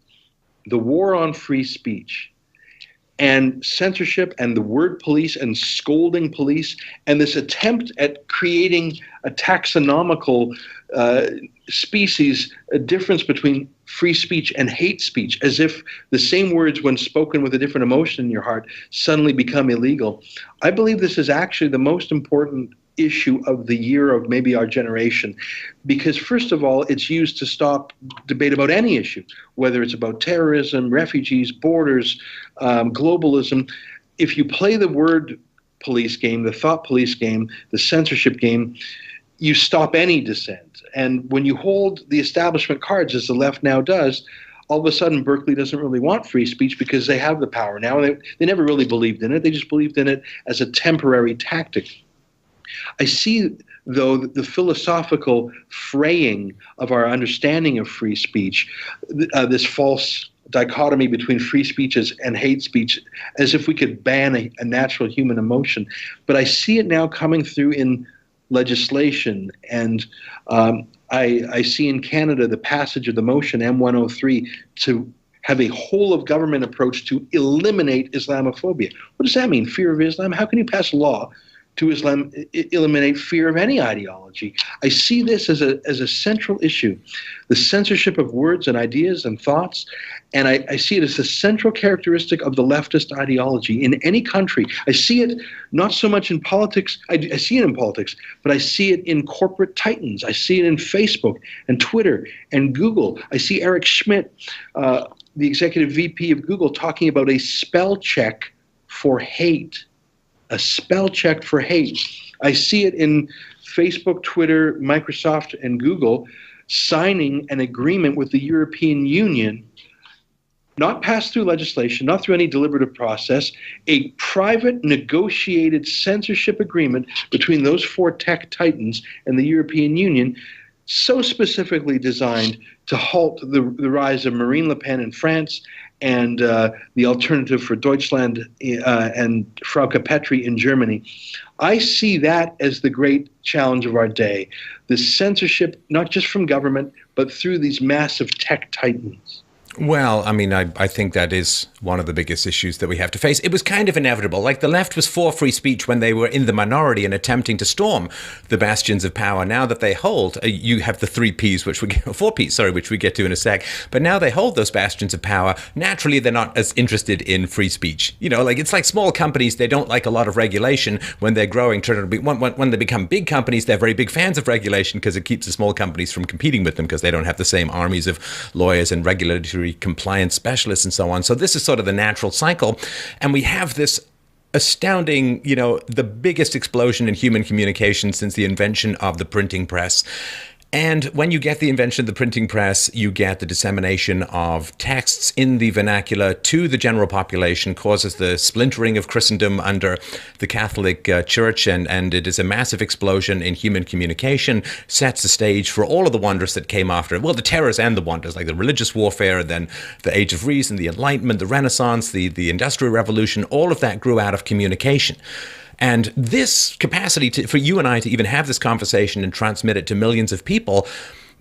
the war on free speech and censorship and the word police and scolding police and this attempt at creating a taxonomical species, a difference between free speech and hate speech, as if the same words, when spoken with a different emotion in your heart, suddenly become illegal. I believe this is actually the most important issue of the year of maybe our generation, because first of all, it's used to stop debate about any issue, whether it's about terrorism, refugees, borders, globalism. If you play the word police game, the thought police game, the censorship game, you stop any dissent. And when you hold the establishment cards, as the left now does, all of a sudden Berkeley doesn't really want free speech because they have the power now. They never really believed in it. They just believed in it as a temporary tactic. I see, though, the philosophical fraying of our understanding of free speech, this false dichotomy between free speech and hate speech, as if we could ban a natural human emotion. But I see it now coming through in legislation, and I see in Canada the passage of the motion M103 to have a whole-of-government approach to eliminate Islamophobia. What does that mean, fear of Islam? How can you pass a law to eliminate fear of any ideology? I see this as a central issue, the censorship of words and ideas and thoughts, and I see it as a central characteristic of the leftist ideology in any country. I see it not so much in politics. I see it in politics, but I see it in corporate titans. I see it in Facebook and Twitter and Google. I see Eric Schmidt, the executive VP of Google, talking about a spell check for hate. A spell check for hate. I see it in Facebook, Twitter, Microsoft, and Google signing an agreement with the European Union, not passed through legislation, not through any deliberative process, a private negotiated censorship agreement between those four tech titans and the European Union, so specifically designed to halt the rise of Marine Le Pen in France and the Alternative for Deutschland and Frauke Petry in Germany. I see that as the great challenge of our day, the censorship, not just from government, but through these massive tech titans. Well, I mean, I think that is one of the biggest issues that we have to face. It was kind of inevitable. Like, the left was for free speech when they were in the minority and attempting to storm the bastions of power. Now that they hold, you have the 3Ps, four Ps, which we get to in a sec. But now they hold those bastions of power. Naturally, they're not as interested in free speech. You know, like, it's like small companies. They don't like a lot of regulation when they're growing. When they become big companies, they're very big fans of regulation because it keeps the small companies from competing with them because they don't have the same armies of lawyers and regulatory compliance specialists and so on. So this is sort of the natural cycle. And we have this astounding, the biggest explosion in human communication since the invention of the printing press. And when you get the invention of the printing press, you get the dissemination of texts in the vernacular to the general population, causes the splintering of Christendom under the Catholic Church, and it is a massive explosion in human communication, sets the stage for all of the wonders that came after it. Well, the terrors and the wonders, like the religious warfare, and then the Age of Reason, the Enlightenment, the Renaissance, the Industrial Revolution, all of that grew out of communication. And this capacity for you and I to even have this conversation and transmit it to millions of people,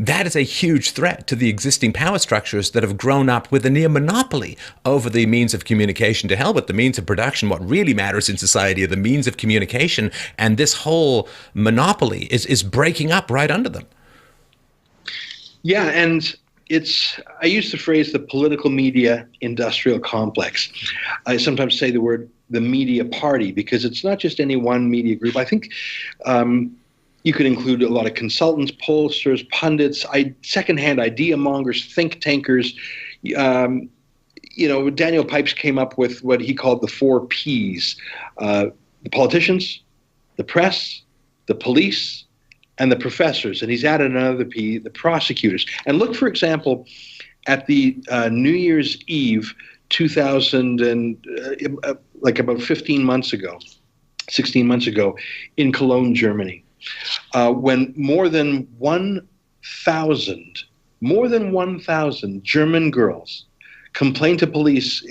that is a huge threat to the existing power structures that have grown up with a near monopoly over the means of communication. To hell with the means of production. What really matters in society are the means of communication, and this whole monopoly is breaking up right under them. Yeah, and I use the phrase the political media industrial complex. I sometimes say the media party, because it's not just any one media group. I think you could include a lot of consultants, pollsters, pundits, secondhand idea mongers, think tankers. Daniel Pipes came up with what he called the 4 Ps: the politicians, the press, the police, and the professors. And he's added another P, the prosecutors. And look, for example, at the New Year's Eve 2000 and about 16 months ago, in Cologne, Germany, when more than 1,000 German girls complained to police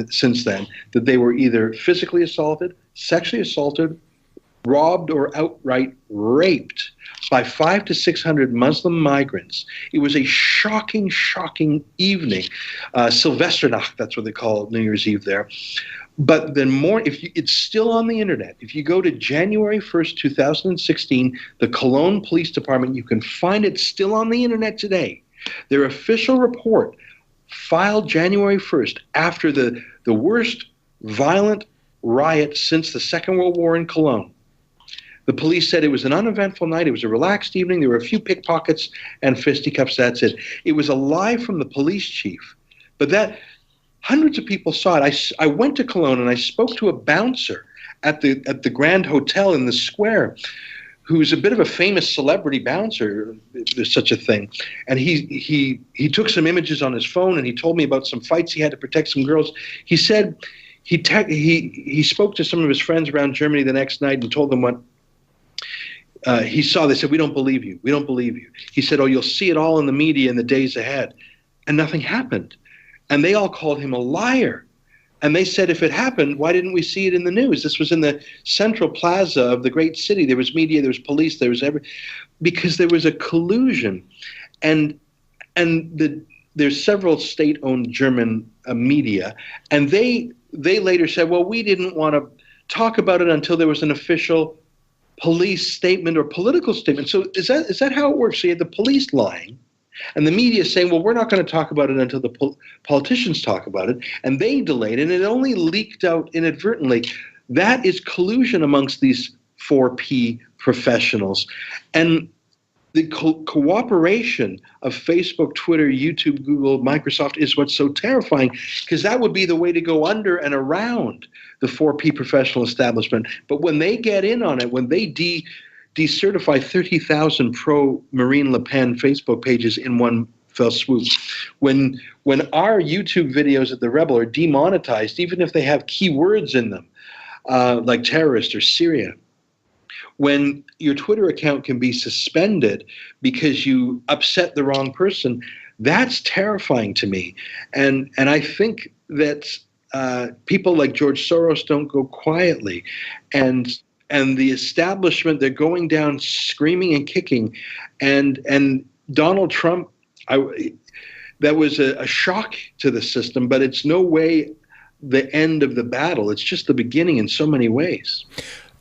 since then that they were either physically assaulted, sexually assaulted, robbed, or outright raped by 500 to 600 Muslim migrants. It was a shocking, shocking evening. Silvesternacht, that's what they call New Year's Eve there. But then it's still on the internet. If you go to January 1st, 2016, the Cologne Police Department, you can find it still on the internet today. Their official report filed January 1st after the worst violent riot since the Second World War in Cologne. The police said it was an uneventful night. It was a relaxed evening. There were a few pickpockets and fisticuffs. That's it. It was a lie from the police chief. But hundreds of people saw it. I went to Cologne and I spoke to a bouncer at the Grand Hotel in the square, who's a bit of a famous celebrity bouncer, if there's such a thing. And he took some images on his phone, and he told me about some fights he had to protect some girls. He said he spoke to some of his friends around Germany the next night and told them what he saw. They said, "We don't believe you. We don't believe you." He said, "Oh, you'll see it all in the media in the days ahead." And nothing happened. And they all called him a liar. And they said, if it happened, why didn't we see it in the news? This was in the central plaza of the great city. There was media, there was police, there was because there was a collusion. And there's several state-owned German media, and they later said, well, we didn't want to talk about it until there was an official police statement or political statement. So is that how it works? So you had the police lying, and the media saying, well, we're not going to talk about it until the politicians talk about it. And they delayed, and it only leaked out inadvertently. That is collusion amongst these 4P professionals. And the cooperation of Facebook, Twitter, YouTube, Google, Microsoft is what's so terrifying, because that would be the way to go under and around the 4P professional establishment. But when they get in on it, when they decertify 30,000 pro-Marine Le Pen Facebook pages in one fell swoop, when our YouTube videos at The Rebel are demonetized, even if they have keywords in them, like terrorist or Syria, when your Twitter account can be suspended because you upset the wrong person, that's terrifying to me. And I think that people like George Soros don't go quietly. And the establishment, they're going down screaming and kicking. And Donald Trump, that was a shock to the system, but it's no way the end of the battle. It's just the beginning in so many ways.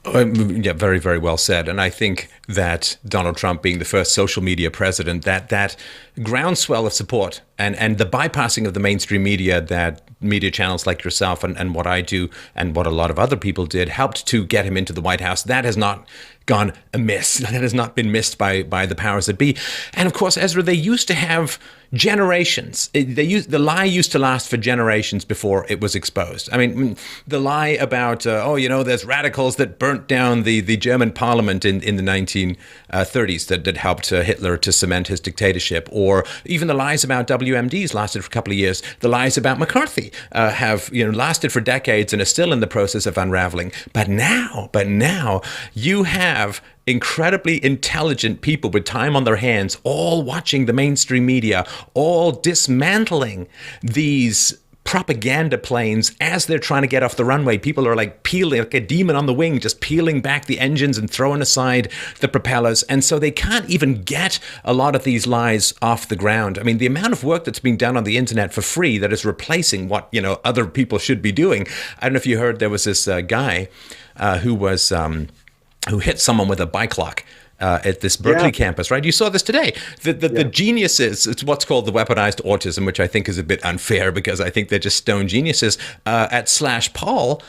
Yeah, very, very well said. And I think that Donald Trump being the first social media president, that groundswell of support and the bypassing of the mainstream media that media channels like yourself and what I do and what a lot of other people did helped to get him into the White House. That has not gone amiss. That has not been missed by the powers that be. And of course, Ezra, they used to have generations. The lie used to last for generations before it was exposed. I mean, the lie about, there's radicals that burnt down the German parliament in the 1930s that helped Hitler to cement his dictatorship, or even the lies about WMDs lasted for a couple of years. The lies about McCarthy have lasted for decades and are still in the process of unraveling. But now you have incredibly intelligent people with time on their hands, all watching the mainstream media, all dismantling these propaganda planes as they're trying to get off the runway. People are like peeling, like a demon on the wing, just peeling back the engines and throwing aside the propellers. And so they can't even get a lot of these lies off the ground. I mean, the amount of work that's being done on the internet for free that is replacing what, other people should be doing. I don't know if you heard, there was this guy who hit someone with a bike lock at this Berkeley campus, right? You saw this today. The geniuses, it's what's called the weaponized autism, which I think is a bit unfair because I think they're just stone geniuses, at /Paul.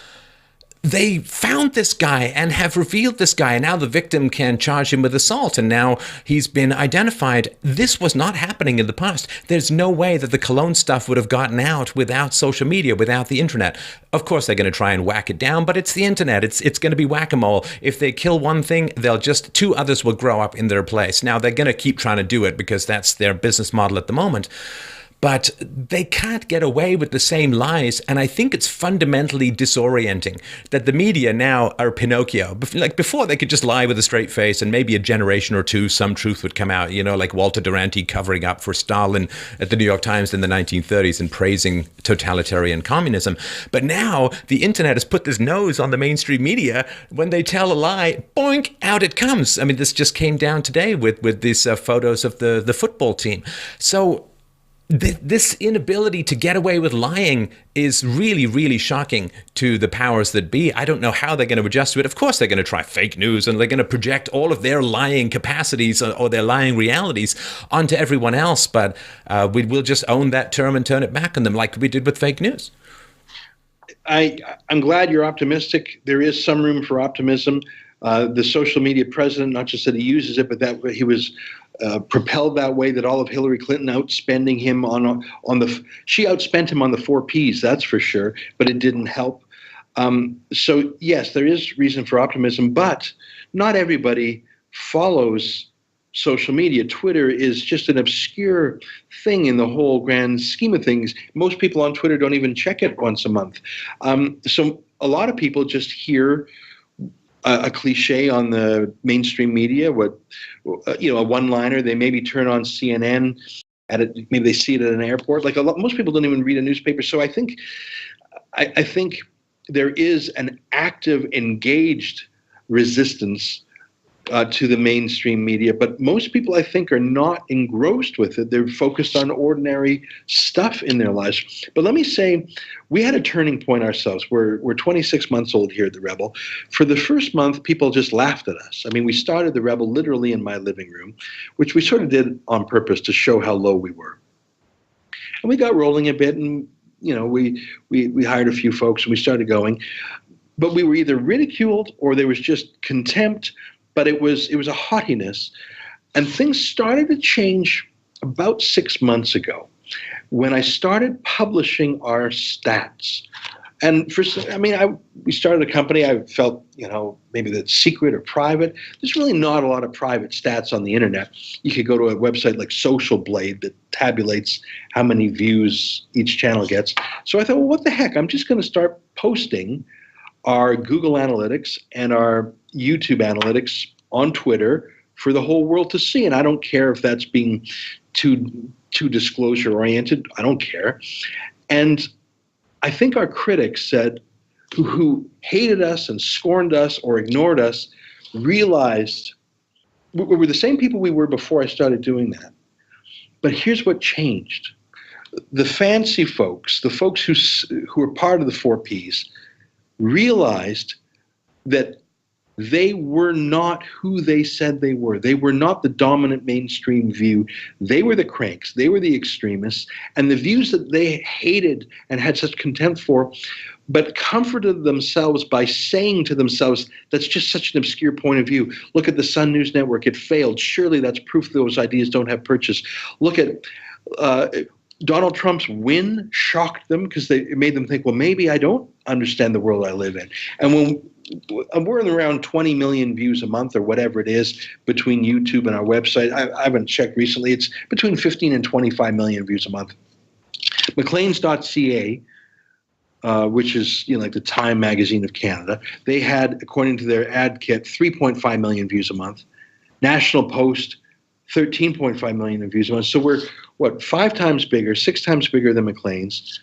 They found this guy and have revealed this guy, and now the victim can charge him with assault, and now he's been identified. This was not happening in the past. There's no way that the Cologne stuff would have gotten out without social media, without the internet. Of course, they're going to try and whack it down, but it's the internet. It's going to be whack-a-mole. If they kill one thing, two others will grow up in their place. Now, they're going to keep trying to do it because that's their business model at the moment. but they can't get away with the same lies. And I think it's fundamentally disorienting that the media now are Pinocchio. Like before, they could just lie with a straight face and maybe a generation or two, some truth would come out, like Walter Duranty covering up for Stalin at the New York Times in the 1930s and praising totalitarian communism. But now the internet has put this nose on the mainstream media. When they tell a lie, boink, out it comes. I mean, this just came down today with these photos of the football team. So this inability to get away with lying is really, really shocking to the powers that be. I don't know how they're going to adjust to it. Of course, they're going to try fake news and they're going to project all of their lying capacities or their lying realities onto everyone else. But we'll just own that term and turn it back on them like we did with fake news. I'm glad you're optimistic. There is some room for optimism. The social media president, not just that he uses it, but that he was propelled that way, that all of Hillary Clinton outspending him she outspent him on the 4 Ps, that's for sure, but it didn't help. So yes, there is reason for optimism, but not everybody follows social media. Twitter is just an obscure thing in the whole grand scheme of things. Most people on Twitter don't even check it once a month. So a lot of people just hear a cliche on the mainstream media, a one-liner. They maybe turn on CNN maybe they see it at an airport. Most people don't even read a newspaper. So I think there is an active, engaged resistance to the mainstream media, but most people, I think, are not engrossed with it. They're focused on ordinary stuff in their lives. But let me say, we had a turning point ourselves. We're 26 months old here at The Rebel. For the first month, people just laughed at us. I mean, we started The Rebel literally in my living room, which we sort of did on purpose to show how low we were. And we got rolling a bit, and we hired a few folks, and we started going. But we were either ridiculed or there was just contempt. But it was a haughtiness, and things started to change about 6 months ago when I started publishing our stats. And we started a company. I felt, maybe that's secret or private. There's really not a lot of private stats on the internet. You could go to a website like Social Blade that tabulates how many views each channel gets. So I thought, well, what the heck? I'm just going to start posting our Google Analytics and our YouTube Analytics on Twitter for the whole world to see. And I don't care if that's being too disclosure oriented. I don't care. And I think our critics said, who hated us and scorned us or ignored us, realized we were the same people we were before I started doing that. But here's what changed. The fancy folks, the folks who are part of the 4 Ps, realized that they were not who they said they were. They were not the dominant mainstream view. They were the cranks. They were the extremists. And the views that they hated and had such contempt for, but comforted themselves by saying to themselves, that's just such an obscure point of view. Look at the Sun News Network. It failed. Surely that's proof those ideas don't have purchase. Look at Donald Trump's win shocked them because it made them think, well, maybe I don't understand the world I live in. And when we're around 20 million views a month or whatever it is between YouTube and our website, I haven't checked recently, it's between 15 and 25 million views a month. Maclean's.ca, which is like the Time magazine of Canada, they had, according to their ad kit, 3.5 million views a month. National Post, 13.5 million views a month. So we're, 5 times bigger, 6 times bigger than Maclean's,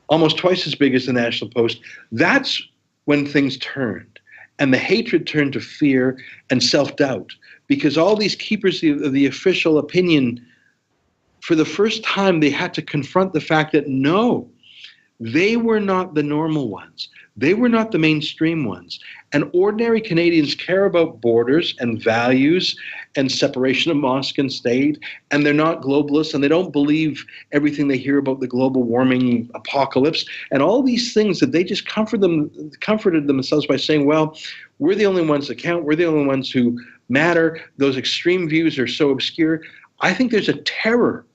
almost twice as big as the National Post. That's when things turned. And the hatred turned to fear and self-doubt, because all these keepers of the official opinion, for the first time, they had to confront the fact that no, they were not the normal ones. They were not the mainstream ones. And ordinary Canadians care about borders and values and separation of mosque and state, and they're not globalists, and they don't believe everything they hear about the global warming apocalypse, and all these things that they just comforted themselves by saying, well, we're the only ones that count, we're the only ones who matter, those extreme views are so obscure. I think there's a terror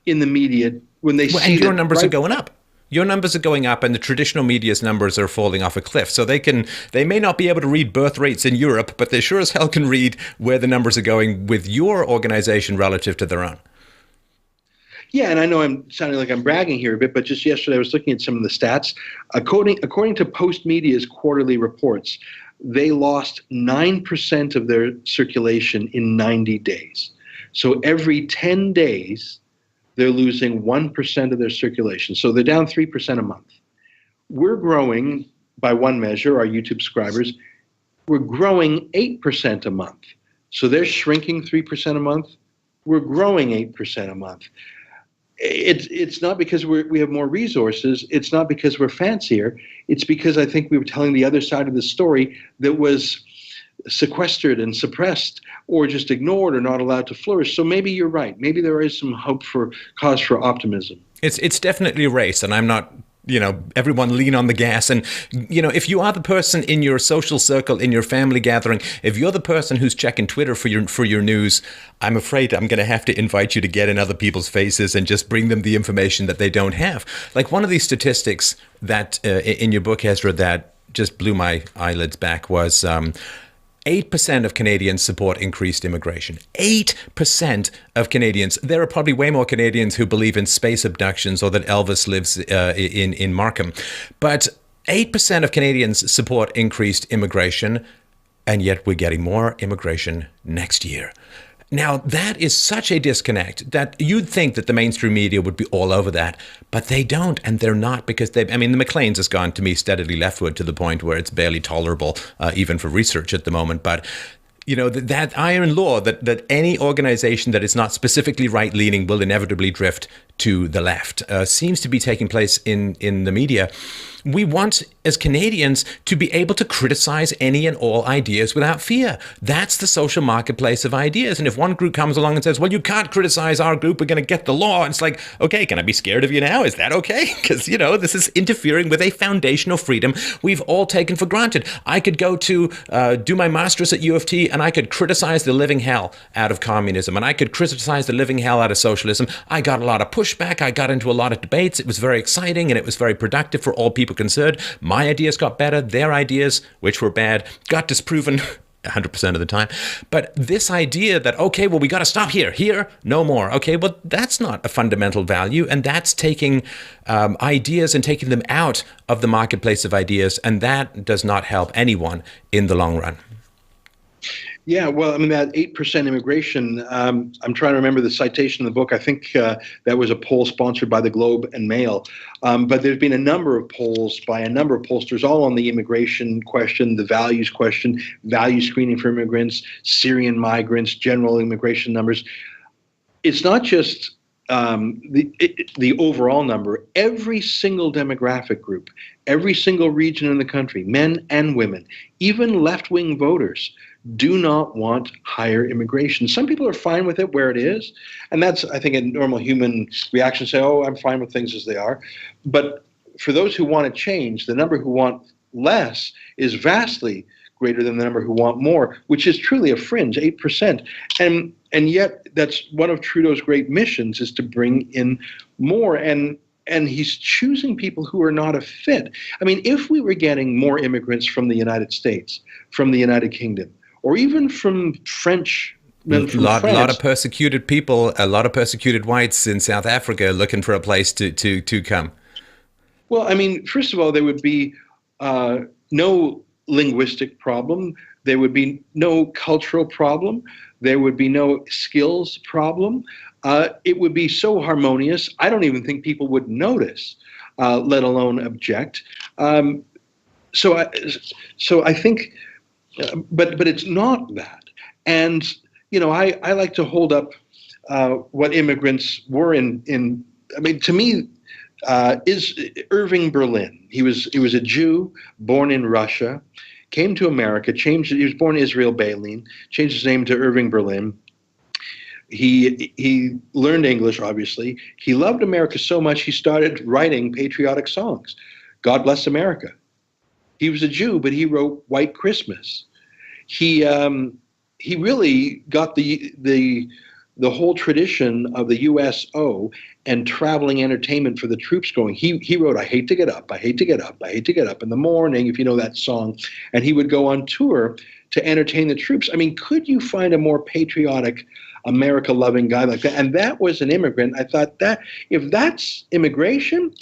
in the media when they see and your numbers are going up. Your numbers are going up, and the traditional media's numbers are falling off a cliff. So they may not be able to read birth rates in Europe, but they sure as hell can read where the numbers are going with your organization relative to their own. Yeah, and I know I'm sounding like I'm bragging here a bit, but just yesterday I was looking at some of the stats. According to Post Media's quarterly reports, they lost 9% of their circulation in 90 days. So every 10 days, they're losing 1% of their circulation. So they're down 3% a month. We're growing, by one measure, our YouTube subscribers, we're growing 8% a month. So they're shrinking 3% a month. We're growing 8% a month. It's not because we have more resources. It's not because we're fancier. It's because I think we were telling the other side of the story that was sequestered and suppressed or just ignored or not allowed to flourish. So maybe you're right. Maybe there is some cause for optimism. It's definitely a race, and I'm not, everyone lean on the gas. And, if you are the person in your social circle, in your family gathering, if you're the person who's checking Twitter for your news, I'm afraid I'm going to have to invite you to get in other people's faces and just bring them the information that they don't have. Like one of these statistics that in your book, Ezra, that just blew my eyelids back was 8% of Canadians support increased immigration. 8% of Canadians. There are probably way more Canadians who believe in space abductions or that Elvis lives in Markham. But 8% of Canadians support increased immigration, and yet we're getting more immigration next year. Now, that is such a disconnect that you'd think that the mainstream media would be all over that, but they don't, and they're not, because the Maclean's has gone, to me, steadily leftward to the point where it's barely tolerable, even for research at the moment. But that iron law that any organization that is not specifically right-leaning will inevitably drift to the left seems to be taking place in the media. We want, as Canadians, to be able to criticize any and all ideas without fear. That's the social marketplace of ideas. And if one group comes along and says, well, you can't criticize our group, we're going to get the law. And it's like, okay, can I be scared of you now? Is that okay? Because, this is interfering with a foundational freedom we've all taken for granted. I could go to do my master's at U of T, and I could criticize the living hell out of communism, and I could criticize the living hell out of socialism. I got a lot of pushback. I got into a lot of debates. It was very exciting, and it was very productive for all people concerned. My ideas got better. Their ideas, which were bad, got disproven 100% of the time. But this idea that, okay, well, we got to stop here, no more. Okay, well, that's not a fundamental value, and that's taking ideas and taking them out of the marketplace of ideas, and that does not help anyone in the long run. Yeah, well, that 8% immigration, I'm trying to remember the citation in the book. I think that was a poll sponsored by the Globe and Mail. But there's been a number of polls by a number of pollsters, all on the immigration question, the values question, value screening for immigrants, Syrian migrants, general immigration numbers. It's not just the overall number. Every single demographic group, every single region in the country, men and women, even left-wing voters, do not want higher immigration. Some people are fine with it where it is, and that's, I think, a normal human reaction, say, oh, I'm fine with things as they are. But for those who want to change, the number who want less is vastly greater than the number who want more, which is truly a fringe, 8%. And yet that's one of Trudeau's great missions, is to bring in more, and he's choosing people who are not a fit. If we were getting more immigrants from the United States, from the United Kingdom, or even from French. A lot of persecuted people, a lot of persecuted whites in South Africa looking for a place to come. Well, first of all, there would be no linguistic problem. There would be no cultural problem. There would be no skills problem. It would be so harmonious, I don't even think people would notice, let alone object. So I think... But it's not that. And, I like to hold up what immigrants were in to me, is Irving Berlin. He was a Jew born in Russia, came to America, he was born Israel Bailin, changed his name to Irving Berlin. He learned English, obviously. He loved America so much he started writing patriotic songs. God Bless America. He was a Jew, but he wrote White Christmas. He really got the whole tradition of the USO and traveling entertainment for the troops going. He wrote, I hate to get up, I hate to get up, I hate to get up in the morning, if you know that song. And he would go on tour to entertain the troops. Could you find a more patriotic America-loving guy like that. And that was an immigrant. I thought that if that's immigration,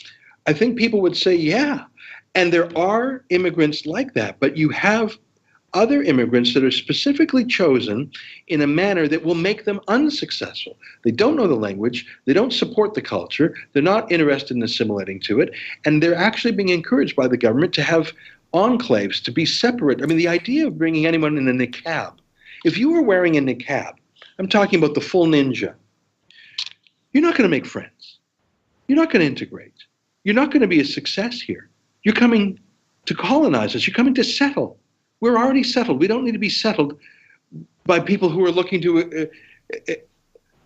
I think people would say, yeah. And there are immigrants like that, but you have other immigrants that are specifically chosen in a manner that will make them unsuccessful. They don't know the language, they don't support the culture, they're not interested in assimilating to it, and they're actually being encouraged by the government to have enclaves, to be separate. I mean, the idea of bringing anyone in a niqab, if you were wearing a niqab, I'm talking about the full ninja, you're not going to make friends. You're not going to integrate. You're not going to be a success here. You're coming to colonize us. You're coming to settle. We're already settled. We don't need to be settled by people who are looking to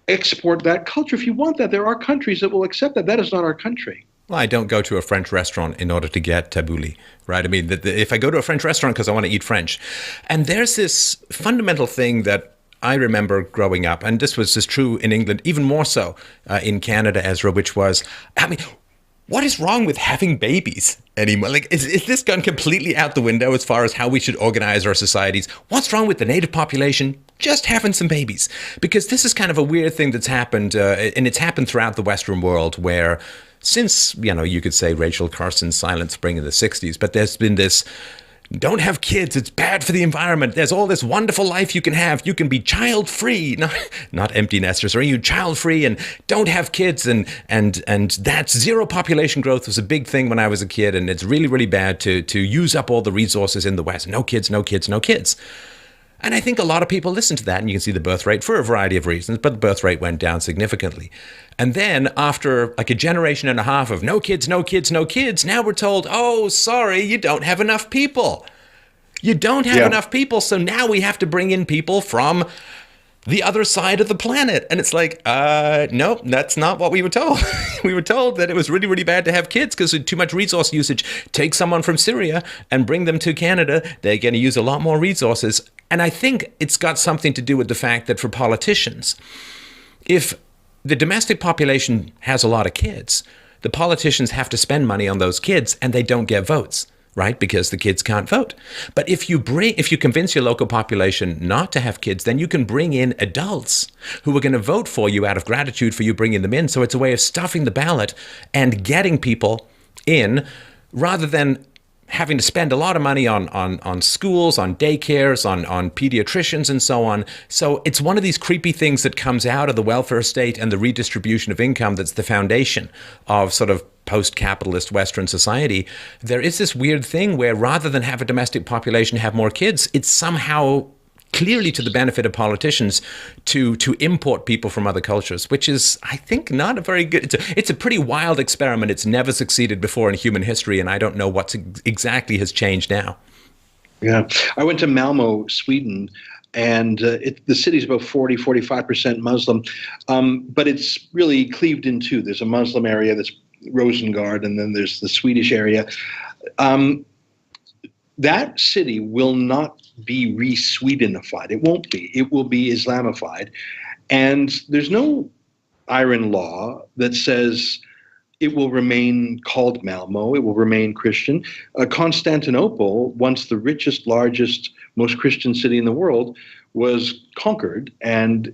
export that culture. If you want that, there are countries that will accept that. That is not our country. Well, I don't go to a French restaurant in order to get tabbouleh, right? I mean, if I go to a French restaurant because I want to eat French, and there's this fundamental thing that I remember growing up, and this was just true in England, even more so in Canada, Ezra, which was, I mean, what is wrong with having babies anymore? Like, is this gone completely out the window as far as how we should organize our societies? What's wrong with the native population just having some babies? Because this is kind of a weird thing that's happened, and it's happened throughout the Western world where since, you could say Rachel Carson's Silent Spring in the 60s, but there's been this, don't have kids, it's bad for the environment. There's all this wonderful life you can have. You can be child-free, not empty nesters, or you child-free and don't have kids. And that zero population growth was a big thing when I was a kid. And it's really, really bad to use up all the resources in the West. No kids, no kids, no kids. And I think a lot of people listen to that, and you can see the birth rate for a variety of reasons, but the birth rate went down significantly. And then after like a generation and a half of no kids, no kids, no kids, now we're told, oh, sorry, you don't have enough people. You don't have enough people, so now we have to bring in people from the other side of the planet. And it's like, nope, that's not what we were told. We were told that it was really, really bad to have kids because of too much resource usage. Take someone from Syria and bring them to Canada. They're going to use a lot more resources. And I think it's got something to do with the fact that for politicians, if the domestic population has a lot of kids, the politicians have to spend money on those kids and they don't get votes, right? Because the kids can't vote. But if you convince your local population not to have kids, then you can bring in adults who are going to vote for you out of gratitude for you bringing them in. So it's a way of stuffing the ballot and getting people in rather than having to spend a lot of money on schools, on daycares, on pediatricians and so on. So it's one of these creepy things that comes out of the welfare state and the redistribution of income that's the foundation of sort of post-capitalist Western society. There is this weird thing where rather than have a domestic population have more kids, it's somehow clearly to the benefit of politicians to import people from other cultures, which is, I think, not a very good, it's a pretty wild experiment. It's never succeeded before in human history, and I don't know what exactly has changed now. Yeah. I went to Malmo, Sweden, and the city's about 45% Muslim, but it's really cleaved in two. There's a Muslim area that's Rosengard, and then there's the Swedish area. That city will not be re-Swedenified. It won't be. It will be Islamified. And there's no iron law that says it will remain called Malmo, it will remain Christian. Constantinople, once the richest, largest, most Christian city in the world, was conquered, and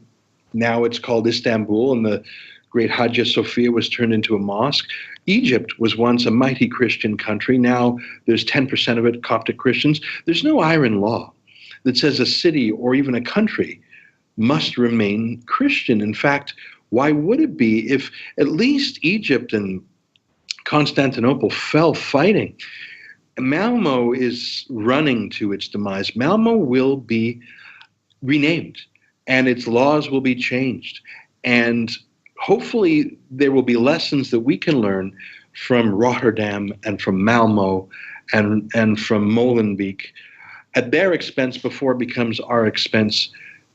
now it's called Istanbul, and the great Hagia Sophia was turned into a mosque. Egypt was once a mighty Christian country. Now there's 10% of it Coptic Christians. There's no iron law that says a city or even a country must remain Christian. In fact, why would it be if at least Egypt and Constantinople fell fighting? Malmo is running to its demise. Malmo will be renamed and its laws will be changed. And hopefully there will be lessons that we can learn from Rotterdam and from Malmo and from Molenbeek at their expense before it becomes our expense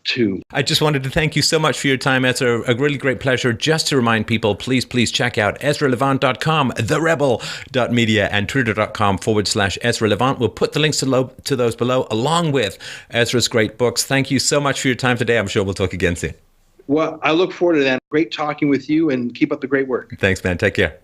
too. I just wanted to thank you so much for your time, Ezra. A really great pleasure. Just to remind people, please check out EzraLevant.com, therebel.media, and twitter.com/Ezra Levant. We'll put the links to those below, along with Ezra's great books. Thank you so much for your time today. I'm sure we'll talk again soon. Well, I look forward to that. Great talking with you, and keep up the great work. Thanks, man. Take care.